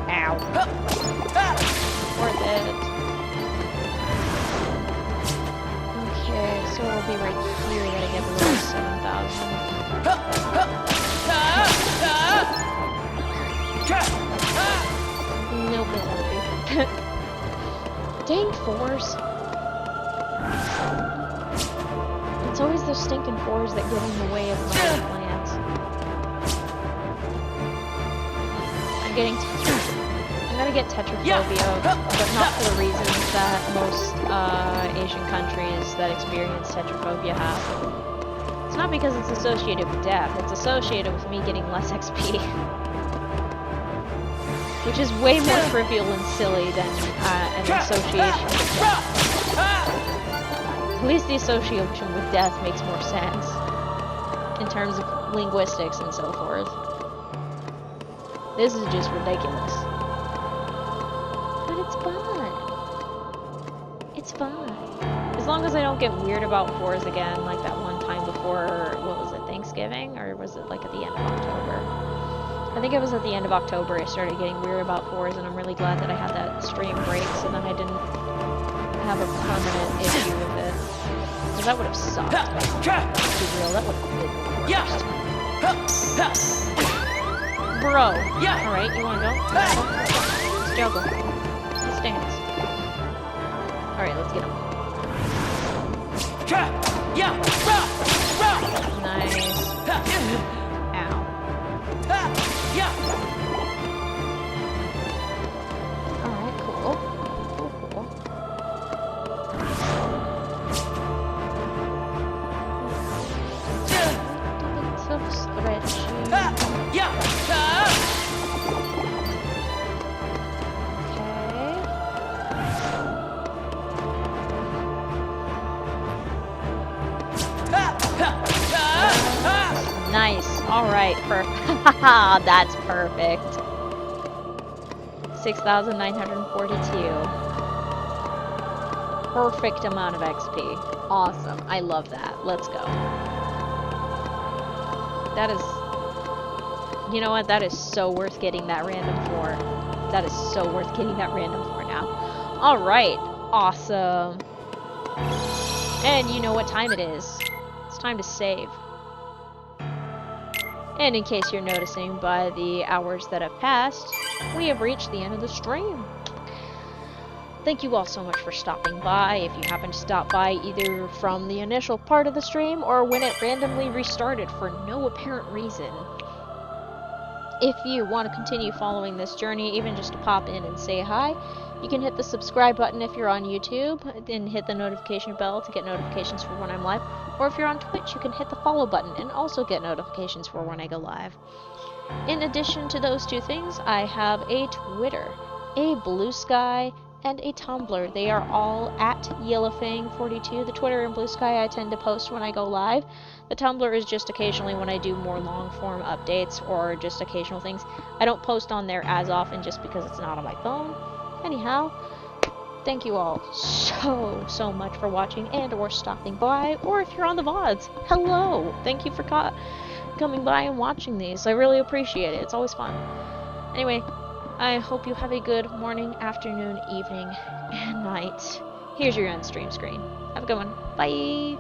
Ow. Worth it. Okay, so it'll be right here that I get below 7,000. Nope, it won't be. Dang fours. It's always those stinking fours that get in the way of my plans. I'm gonna get tetraphobia, but not for the reasons that most Asian countries that experience tetraphobia have. It's not because it's associated with death, it's associated with me getting less XP. Which is way more trivial and silly than an association with death. At least the association with death makes more sense in terms of linguistics and so forth. This is just ridiculous. But it's fun. It's fun. As long as I don't get weird about fours again, like that one time before, what was it, Thanksgiving? Or was it like at the end of October? I think it was at the end of October I started getting weird about fours, and I'm really glad that I had that stream break so then I didn't have a permanent issue with it. Because that would have sucked. To be real, that would have been the worst. Bro! Alright, you wanna go? Let's juggle. Let's dance. Alright, let's get him. Nice. Ow. Alright, cool. Cool. Bits of stretching. Okay. Nice. Alright, perfect. That's perfect. 6,942. Perfect amount of XP. Awesome. I love that. Let's go. That is... You know what? That is so worth getting that random for. That is so worth getting that random for now. Alright. Awesome. And you know what time it is. It's time to save. And in case you're noticing by the hours that have passed, we have reached the end of the stream. Thank you all so much for stopping by. If you happen to stop by either from the initial part of the stream or when it randomly restarted for no apparent reason. If you want to continue following this journey, even just to pop in and say hi, you can hit the subscribe button if you're on YouTube, then hit the notification bell to get notifications for when I'm live. Or if you're on Twitch, you can hit the follow button and also get notifications for when I go live. In addition to those two things, I have a Twitter, a Blue Sky, and a Tumblr. They are all at Yellowfang42. The Twitter and Blue Sky I tend to post when I go live. The Tumblr is just occasionally when I do more long-form updates or just occasional things. I don't post on there as often just because it's not on my phone. Anyhow, thank you all so much for watching and or stopping by, or if you're on the VODs, hello! Thank you for coming by and watching these. I really appreciate it. It's always fun. Anyway, I hope you have a good morning, afternoon, evening, and night. Here's your end stream screen. Have a good one. Bye!